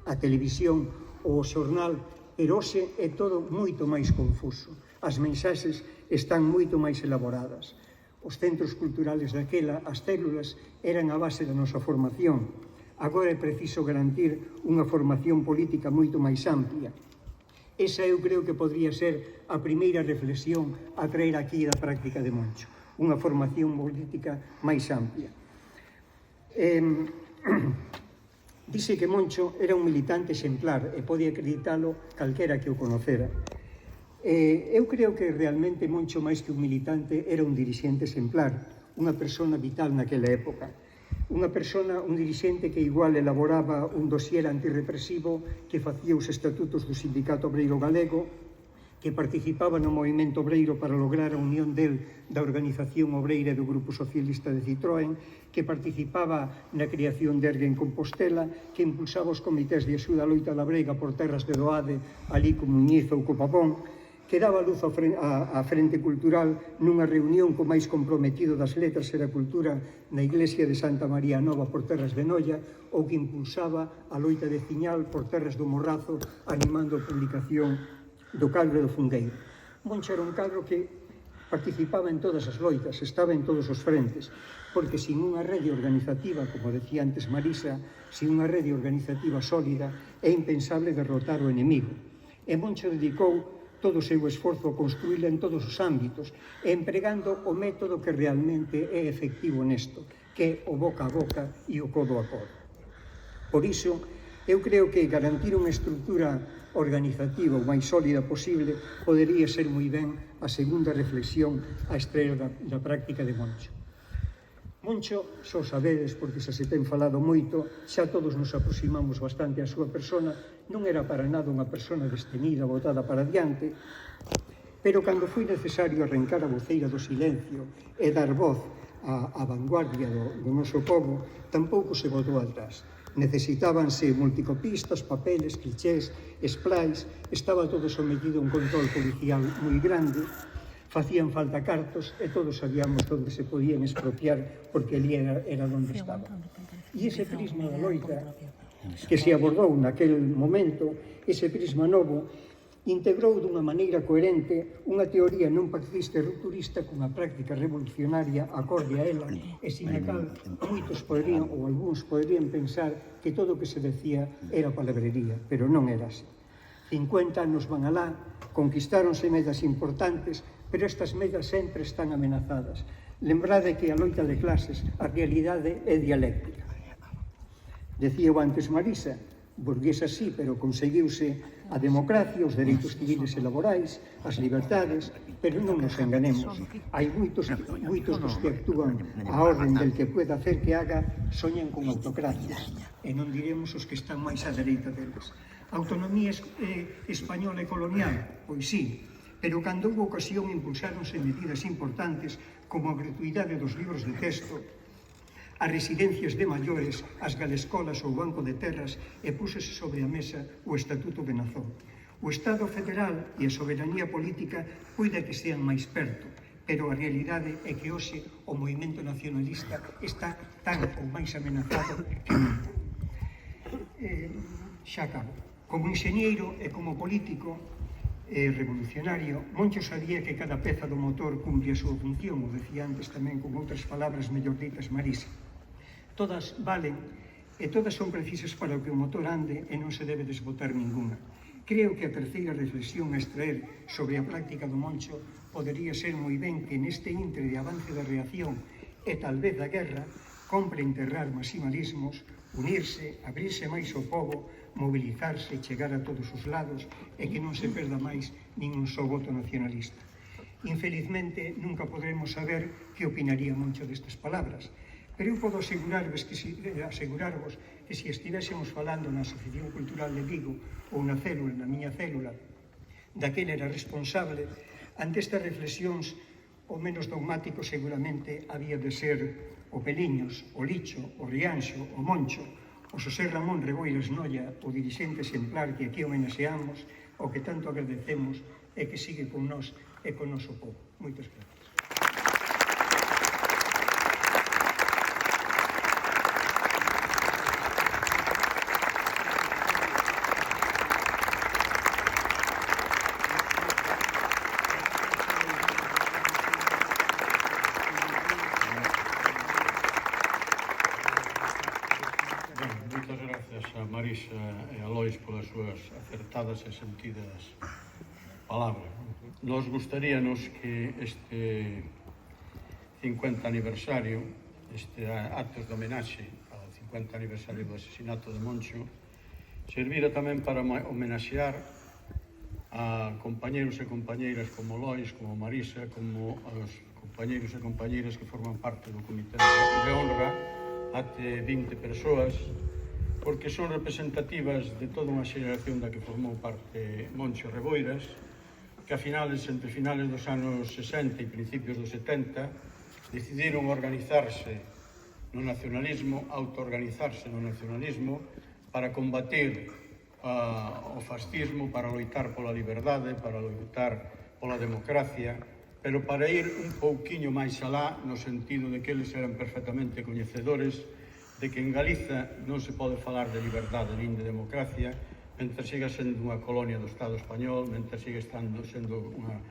a televisión ou o xornal, pero hoxe é todo moito máis confuso. As mensaxes están moito máis elaboradas. Os centros culturales daquela, as células, eran a base da nosa formación. Agora é preciso garantir unha formación política moito máis amplia. Esa eu creo que podría ser a primeira reflexión a traer aquí da práctica de Moncho. Unha formación política máis amplia. Dice que Moncho era un militante exemplar e pode acreditalo calquera que o conocera. Eu creo que realmente Moncho, máis que un militante, era un dirixente exemplar, unha persona vital naquela época. Unha persona, un dirixente que igual elaboraba un dossier antirrepresivo, que facía os estatutos do Sindicato Obreiro Galego, que participaba no movimento obreiro para lograr a unión da Organización Obreira e do Grupo Socialista de Citroën, que participaba na creación de Ergue en Compostela, que impulsaba os comités de axuda á loita labrega por terras de Doade, ali como Muñiz ou Copapón, que daba luz á Frente Cultural nunha reunión co máis comprometido das letras e da cultura na Iglesia de Santa María Nova por terras de Noia, ou que impulsaba a loita de Ciñal por terras do Morrazo, animando a publicación do cadro do Fungueiro. Moncho era un cadro que participaba en todas as loitas, estaba en todos os frentes, porque sin unha rede organizativa, como decía antes Marisa, sin unha rede organizativa sólida, é impensable derrotar o enemigo. E Moncho dedicou todo o seu esforzo a construíla en todos os ámbitos, e empregando o método que realmente é efectivo nesto, que é o boca a boca e o codo a codo. Por iso, eu creo que garantir unha estrutura organizativa o máis sólida posible podería ser moi ben a segunda reflexión a extraer da práctica de Moncho. Moncho, xo sabedes, porque xa se ten falado moito, xa todos nos aproximamos bastante á súa persona, non era para nada unha persona destemida, botada para diante, pero cando foi necesario arrancar a voceira do silencio e dar voz á vanguardia do noso povo, tampouco se botou atrás. Necesitábanse multicopistas, papeles, clichés, esplais, estaba todo sometido a un control policial moi grande, facían falta cartos e todos sabíamos onde se podían expropiar porque ali era onde estaba. E ese prisma da loita que se abordou naquel momento, ese prisma novo, integrou dunha maneira coherente unha teoría non pacifista e rupturista cunha práctica revolucionaria acorde a ela e sin a cal moitos poderían ou algúns poderían pensar que todo o que se decía era palabrería, pero non era así. 50 anos van alá, conquistáronse metas importantes, pero estas metas sempre están amenazadas. Lembrade que a loita de clases, a realidade é dialéctica. Decía antes Marisa, burguesa sí, pero conseguiuse a democracia, os dereitos civiles e laborais, as liberdades, pero non nos enganemos. Hai moitos dos que actúan a orden del que pueda hacer que haga, soñan con autocracias, e non diremos os que están máis á dereita deles. Autonomía española e colonial, pois sí, pero cando houve ocasión impulsáronse medidas importantes como a gratuidade dos libros de texto, as residencias de maiores, as galescolas ou o banco de terras e púsese sobre a mesa o Estatuto de Nazón. O Estado federal e a soberanía política poida que sean máis perto, pero a realidade é que hoxe o movimento nacionalista está tan ou máis amenazado que nunca. Xa acabo. Como enxeñeiro e como político revolucionario, Moncho sabía que cada peza do motor cumpría a súa función, o decía antes tamén con outras palabras mellor ditas Marisa. Todas valen e todas son precisas para que o motor ande e non se debe desbotar ninguna. Creo que a terceira reflexión a extraer sobre a práctica do Moncho podería ser moi ben que neste intre de avance da reacción e tal vez da guerra, compre enterrar maximalismos, unirse, abrirse máis ao povo, mobilizarse, chegar a todos os lados e que non se perda máis nin un só voto nacionalista. Infelizmente, nunca podremos saber que opinaría Moncho destas palabras, pero eu podo asegurarvos que se estivésemos falando na Asociación Cultural de Vigo ou na miña célula, daquela era responsable, Ante estas reflexións, o menos dogmático seguramente había de ser o Peliños, o Licho, o Rianxo, o Moncho, o Xosé Ramón Reboiras Noia, o dirixente exemplar que aquí homenaxeamos, o que tanto agradecemos e que sigue con nós e con noso povo. Moitas gracias. Moitas gracias a Marisa e a Lois polas súas acertadas e sentidas palabras. Nos gustaríanos que este 50 aniversario, este actos de homenaxe ao 50 aniversario do asesinato de Moncho, servira tamén para homenaxear a compañeros e compañeiras como Lois, como Marisa, como aos compañeros e compañeiras que forman parte do Comité de Honra, até 20 persoas, porque son representativas de toda unha xeración da que formou parte Moncho Reboiras, que entre finales dos anos 60 e principios dos 70 decidiron organizarse no nacionalismo, autoorganizarse no nacionalismo para combater o fascismo, para loitar pola liberdade, para loitar pola democracia, pero para ir un pouquiño máis alá no sentido de que eles eran perfectamente coñecedores de que en Galiza non se pode falar de liberdade nin de democracia mentre siga sendo unha colonia do Estado español, mentre siga sendo unha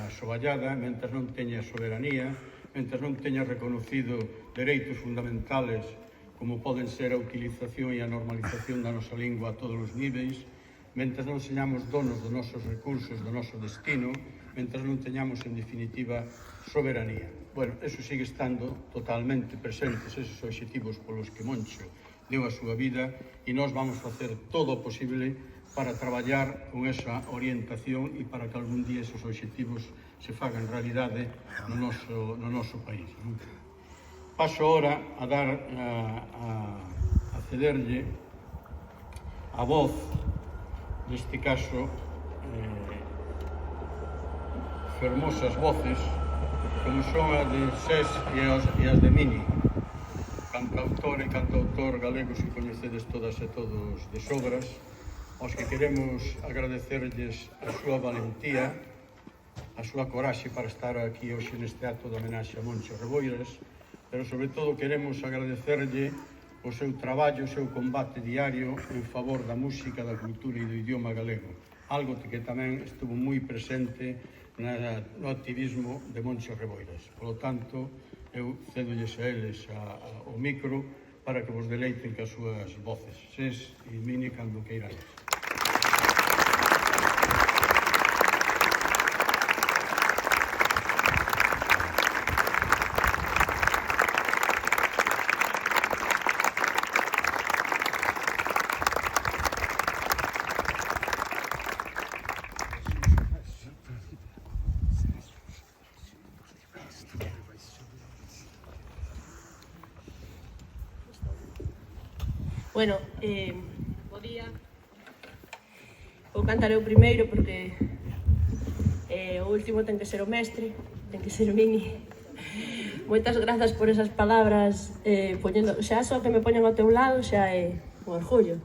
asoballada, mentre non teña soberanía, mentre non teña reconocido dereitos fundamentales como poden ser a utilización e a normalización da nosa lingua a todos os níveis, mentre non señamos donos dos nosos recursos, do noso destino, mentre non teñamos, en definitiva, soberanía. Bueno, eso sigue estando totalmente presentes, esos obxectivos polos que Moncho deu a súa vida, e nós vamos facer todo o posible para traballar con esa orientación e para que algún día esos obxectivos se fagan realidade no noso país. Paso ahora a dar, a cederlle a voz, neste caso, fermosas voces, como son as de Sés e as de Mini, cantautor e cantautor galegos que coñecedes todas e todos de sobras, aos que queremos agradecerlles a súa valentía, a súa coraxe para estar aquí hoxe neste acto de homenaxe a Moncho Reboiras, pero sobre todo queremos agradecerlle o seu traballo, o seu combate diario en favor da música, da cultura e do idioma galego, algo que tamén estuvo moi presente no activismo de Moncho Reboiras. Por lo tanto, eu cedolles a eles o micro para que vos deleiten cas súas voces. Sés e Mini, cando queirades. Bueno, bo día. Vou cantar eu primeiro porque o último ten que ser o mestre, ten que ser o Mini. Moitas grazas por esas palabras, xa só que me poñan ao teu lado xa é un orgullo.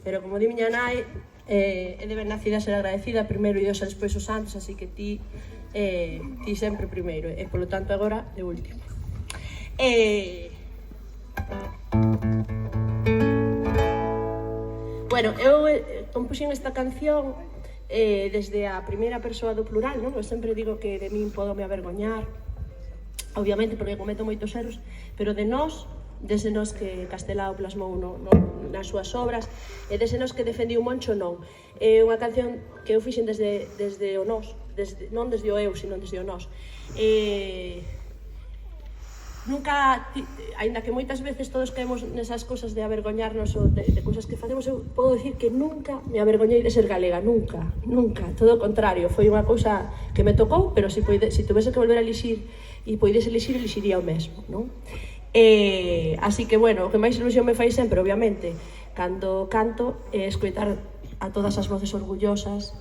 Pero como di miña nai, é de ben nacida ser agradecida, primeiro Dios e despois os santos, así que ti sempre primeiro, e polo tanto agora de último. Bueno, eu compuxen esta canción desde a primeira persoa do plural, non? Eu sempre digo que de min podo me avergoñar, obviamente porque cometo moitos erros, pero de nós, dese nós que Castelao plasmou nas súas obras, e dese nós que defendiu Moncho non. É unha canción que eu fixen desde o nós, non desde o eu, sino desde o nós. Nunca, aínda que moitas veces todos caemos nesas cosas de avergoñarnos ou de cousas que facemos, eu podo dicir que nunca me avergoñei de ser galega, nunca, todo o contrario, foi unha cousa que me tocou, pero se tuvese que volver a elixir e poidese elixir, elixiría o mesmo, non? Así que, bueno, o que máis ilusión me fai sempre, obviamente, cando canto, é escoitar a todas as voces orgullosas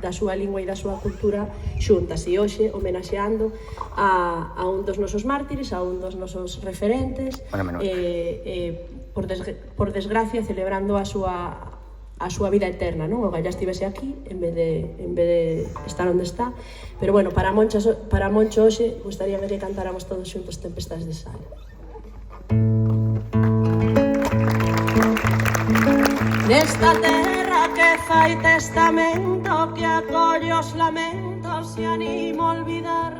da súa lingua e da súa cultura xuntas, e hoxe homenaxeando a un dos nosos mártires, a un dos nosos referentes, por desgracia celebrando a súa vida eterna, non? O Gallá estivese aquí en vez de estar onde está, pero bueno, para Moncho hoxe gustaríame que cantáramos todos xuntos Tempestades de Sal. Nesta terra que fai testamento, que acolle os lamentos e anima a olvidar,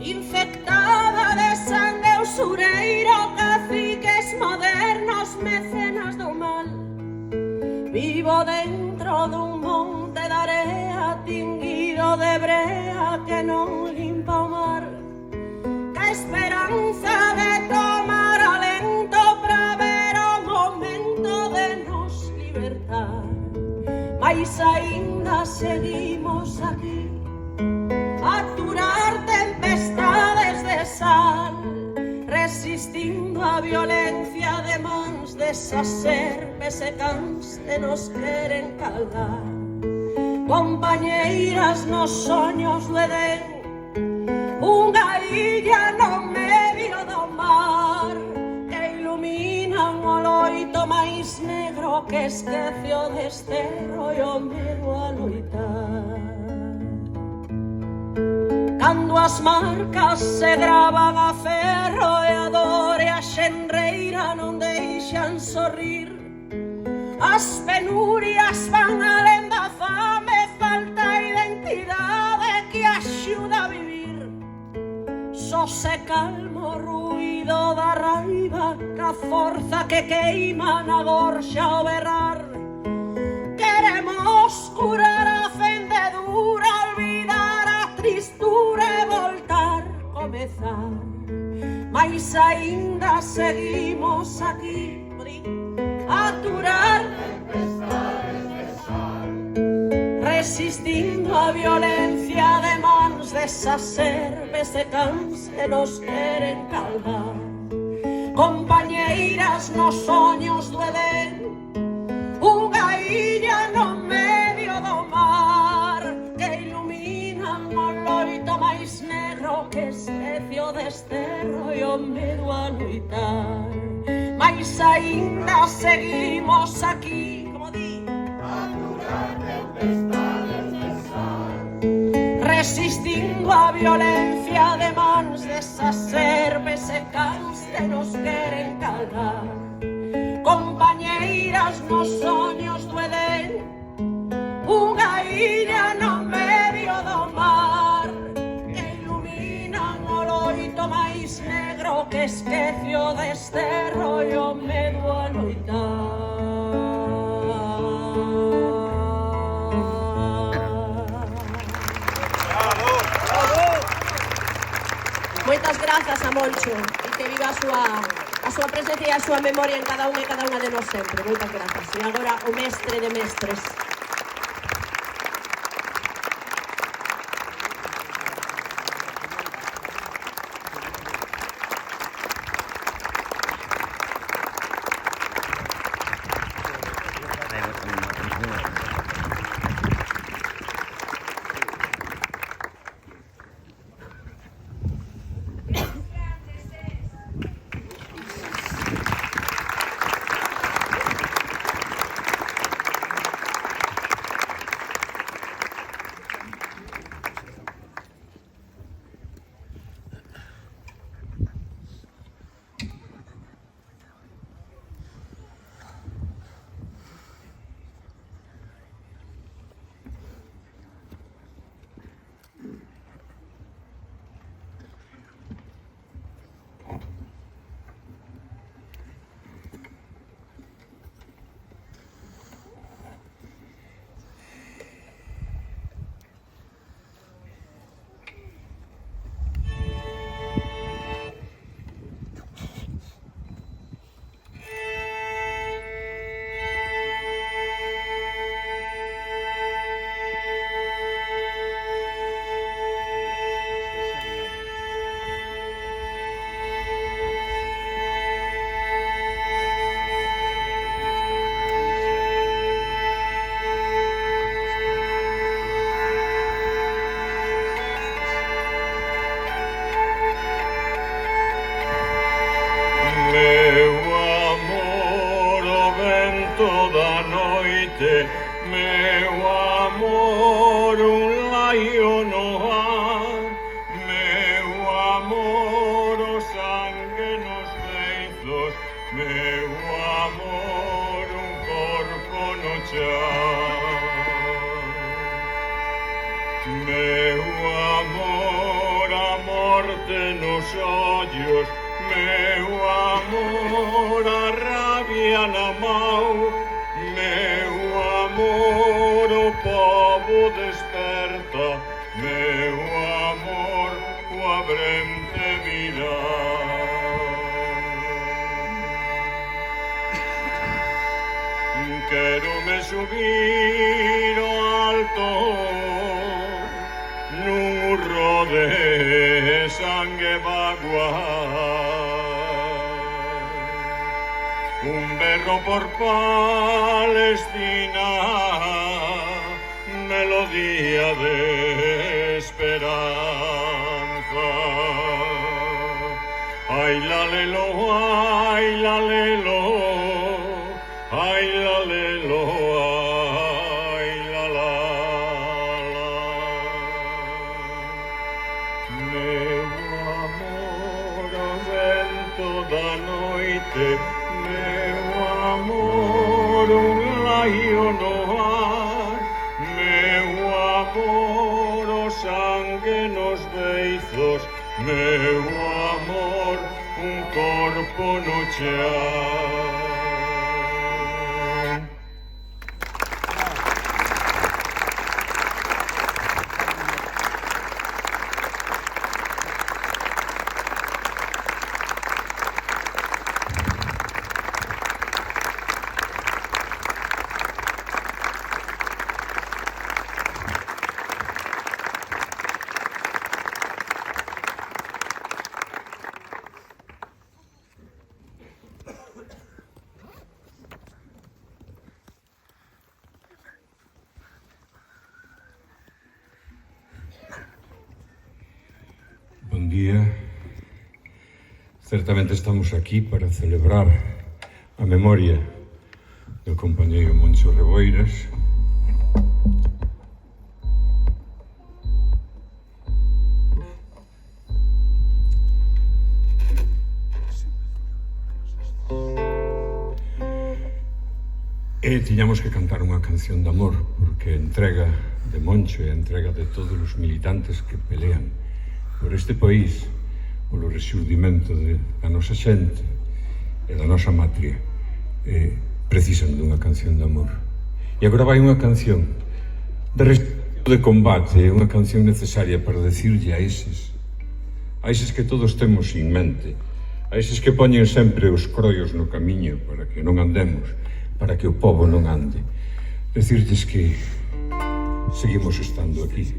infectada de sangue usureiro, caciques modernos, mecenas do mal. Vivo dentro dun monte de area tinguido de brea que non limpa o mar, ca esperanza de tomar alento pra ver o momento de nos libertar. Mais aínda seguimos aquí a aturar tempestades de sal, resistindo a violencia de mans desas serpes e cans que nos queren calar. Compañeiras nos soños do Edén, unha illa no medio do mar, que iluminan o loito máis negro que esquece o desterro e o medo a loitar. Cando as marcas se gravan a ferro e a dor e a xenreira non deixan sorrir, as penurias van alén da fame, falta identidade que axuda a vivir. Só se calma o ruido da raiva, ca forza que queima na gorxa o berrar. Queremos curar a fendedura, olvidar a tristura e voltar a comezar. Mais aínda seguimos aquí a aturar tempestades de sal, resistindo a violencia de mans desas serpes e cans que nos queren calmar. Compañeiras nos soños do Edén, unha illa no medio do mar, que iluminan o loito máis negro que esquece o desterro e o medo a loitar. Mais aínda seguimos aquí, como di, a aturar tempestades de sal, resistindo a violencia de mans desas serpes e cans que nos queren calmar. Compañeiras nos soños do Edén, unha illa no medio do mar, que iluminan o loito máis negro que esquece o desterro e o medo a loitar. Moitas grazas a Moncho e que viva a súa presencia e a súa memoria en cada unha e cada unha de nós sempre. Moitas grazas. E agora o mestre de mestres. noite, meu amor, un laio no ar, meu amor, o sangue nos beizos, meu amor, un corpo no chão. Meu amor, a morte nos ollos, meu amor, a rabia na mão, meu amor, o povo desperta, meu amor, o abrente virá. Quero me subir ao alto nun urro de sangue vaguar, un berro por Palestina, melodía de esperanza. Ay la lelo, ay la lelo, ay la lelo, ay la la la. Meu amor, o vento da noite, meu amor, un laio no ar, meu amor, o sangue nos beizos, meu amor, un corpo no chão. Bom día. Certamente estamos aquí para celebrar a memoria do compañeiro Moncho Reboiras. E tiñamos que cantar unha canción de amor, porque a entrega de Moncho e a entrega de todos os militantes que pelean por este país, polo rexurdimento da nosa xente e da nosa matria, precisan dunha canción de amor. E agora vai unha canción de combate, unha canción necesaria para decirlle a eses que todos temos en mente, a eses que poñen sempre os croios no camiño para que non andemos, para que o povo non ande, decirlles que seguimos estando aquí.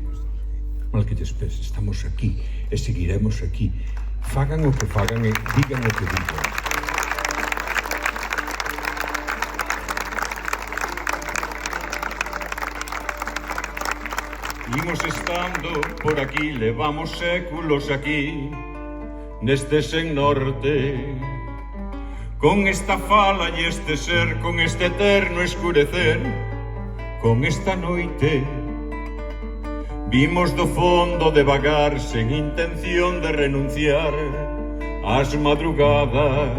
Mal que lles pese, estamos aquí e seguiremos aquí. Fagan o que fagan e digan o que digan. Imos estando por aquí, levamos séculos aquí, neste sen norte, con esta fala e este ser, con este eterno escurecer, con esta noite. Vimos do fondo devagar, sen intención de renunciar ás madrugadas,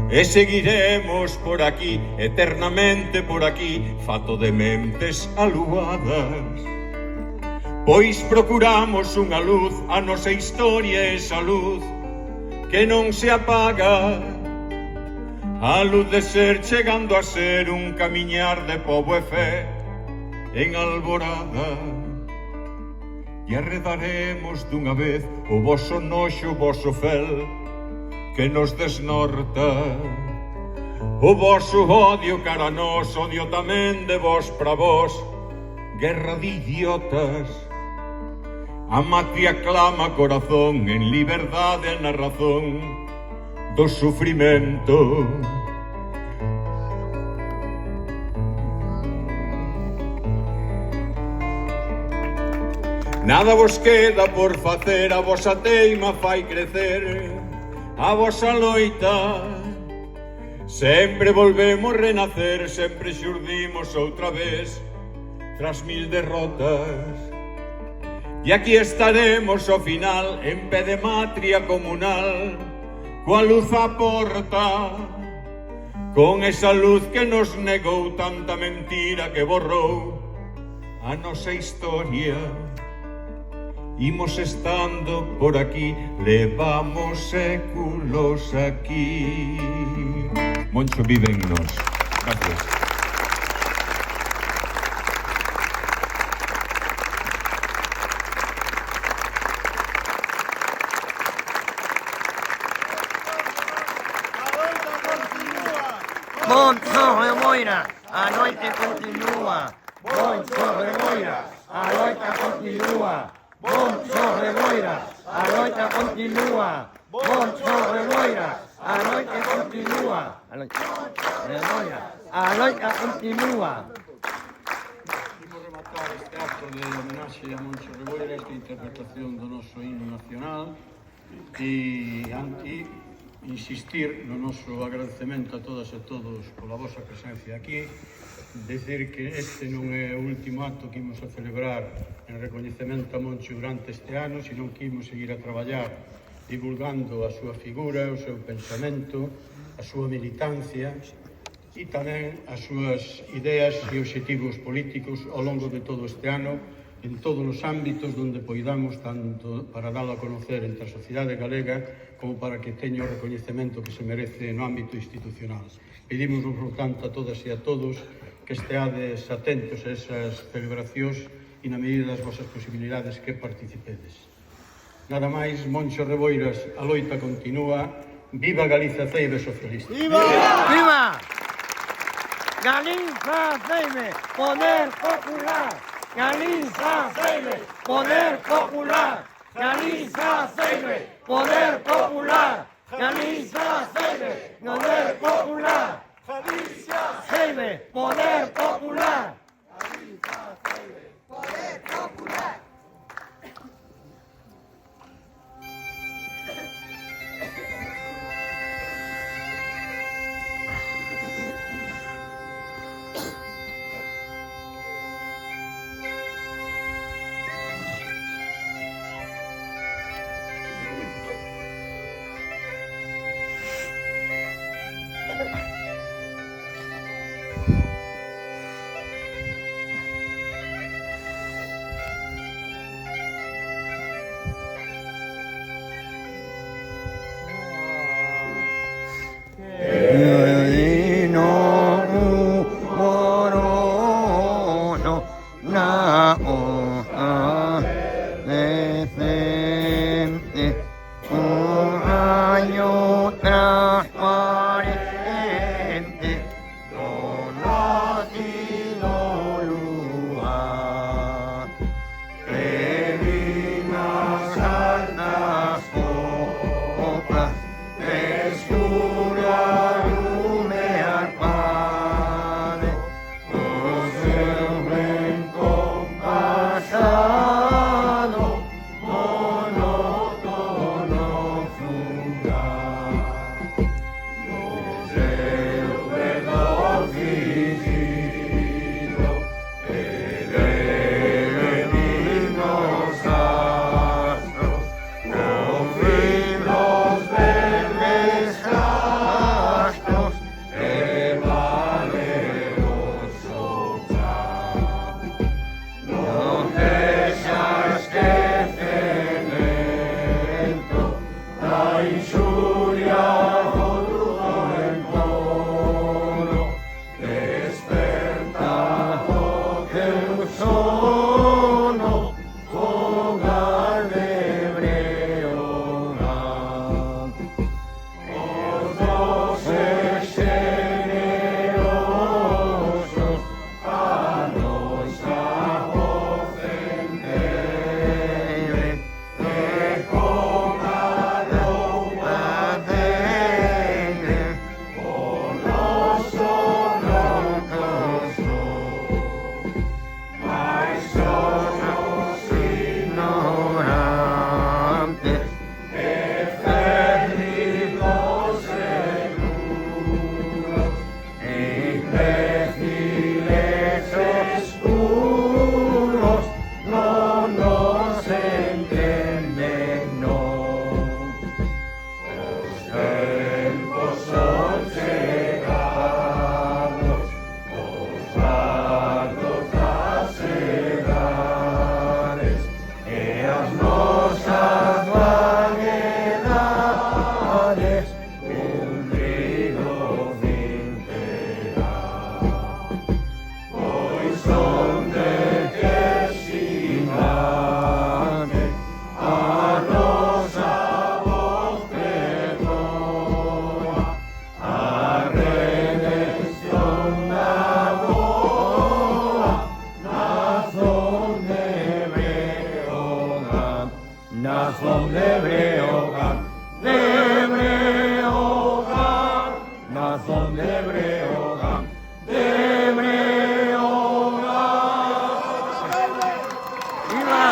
e seguiremos por aquí, eternamente por aquí, fato de mentes aluadas. Pois procuramos unha luz, a nosa historia é esa luz que non se apaga, a luz de ser chegando a ser un camiñar de pobo e fe en alborada. E arredaremos dunha vez o voso noxo, o voso fel que nos desnorta, o voso odio cara a nós, odio tamén de vos para vos, guerra de idiotas. A matria clama corazón en liberdade na razón do sufrimento. Nada vos queda por facer, a vosa teima fai crecer a vosa loita, Sempre volvemos renacer, sempre xurdimos outra vez tras 1000 derrotas. E aquí estaremos ao final en pé de matria comunal, coa luz á porta, con esa luz que nos negou tanta mentira que borrou a nosa historia. Imos estando por aquí, levamos séculos aquí. Moncho vive en nós. Gracias. Moncho Reboira, a noite continúa. Moncho Reboira, a loita continúa. Moncho Reboira, a loita continúa. Moncho Reboira, a noite continúa. Reboira, a loita continúa. Imos rematar este acto de homenaxe a Moncho Reboira, esta interpretación do noso himno nacional e insistir no noso agradecemento a todas e todos pola vosa presencia aquí, decir que este non é o último acto que imos a celebrar en recoñecemento a Moncho durante este ano, senón que imos seguir a traballar divulgando a súa figura, o seu pensamento, a súa militancia e tamén as súas ideas e obxectivos políticos ao longo de todo este ano en todos os ámbitos onde poidamos, tanto para dalo a conocer entre a sociedade galega como para que teña o recoñecemento que se merece no ámbito institucional. Pedimos, por tanto, a todas e a todos que esteades atentos a esas celebracións e na medida das vosas posibilidades que participedes. Nada máis, Moncho Reboiras, a loita continúa. Viva Galiza Ceibe Socialista! Viva! Viva! Galiza Ceibe, poder popular! Galiza Ceibe, poder popular! Galiza Ceibe, poder popular! Galiza Ceibe, poder popular! Galiza Ceibe, poder popular! Galiza Ceibe, poder popular! Nación de Breogán, nación de Breogán, de Breogán. ¡Viva!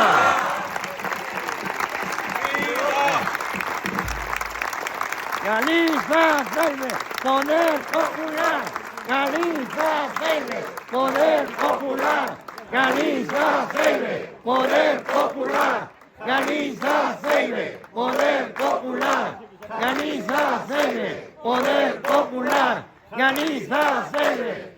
Galiza firme, poder popular. Galiza firme, poder popular. Galiza firme, poder popular. Galiza firme, poder popular. Galiza firme, poder popular. Galiza firme.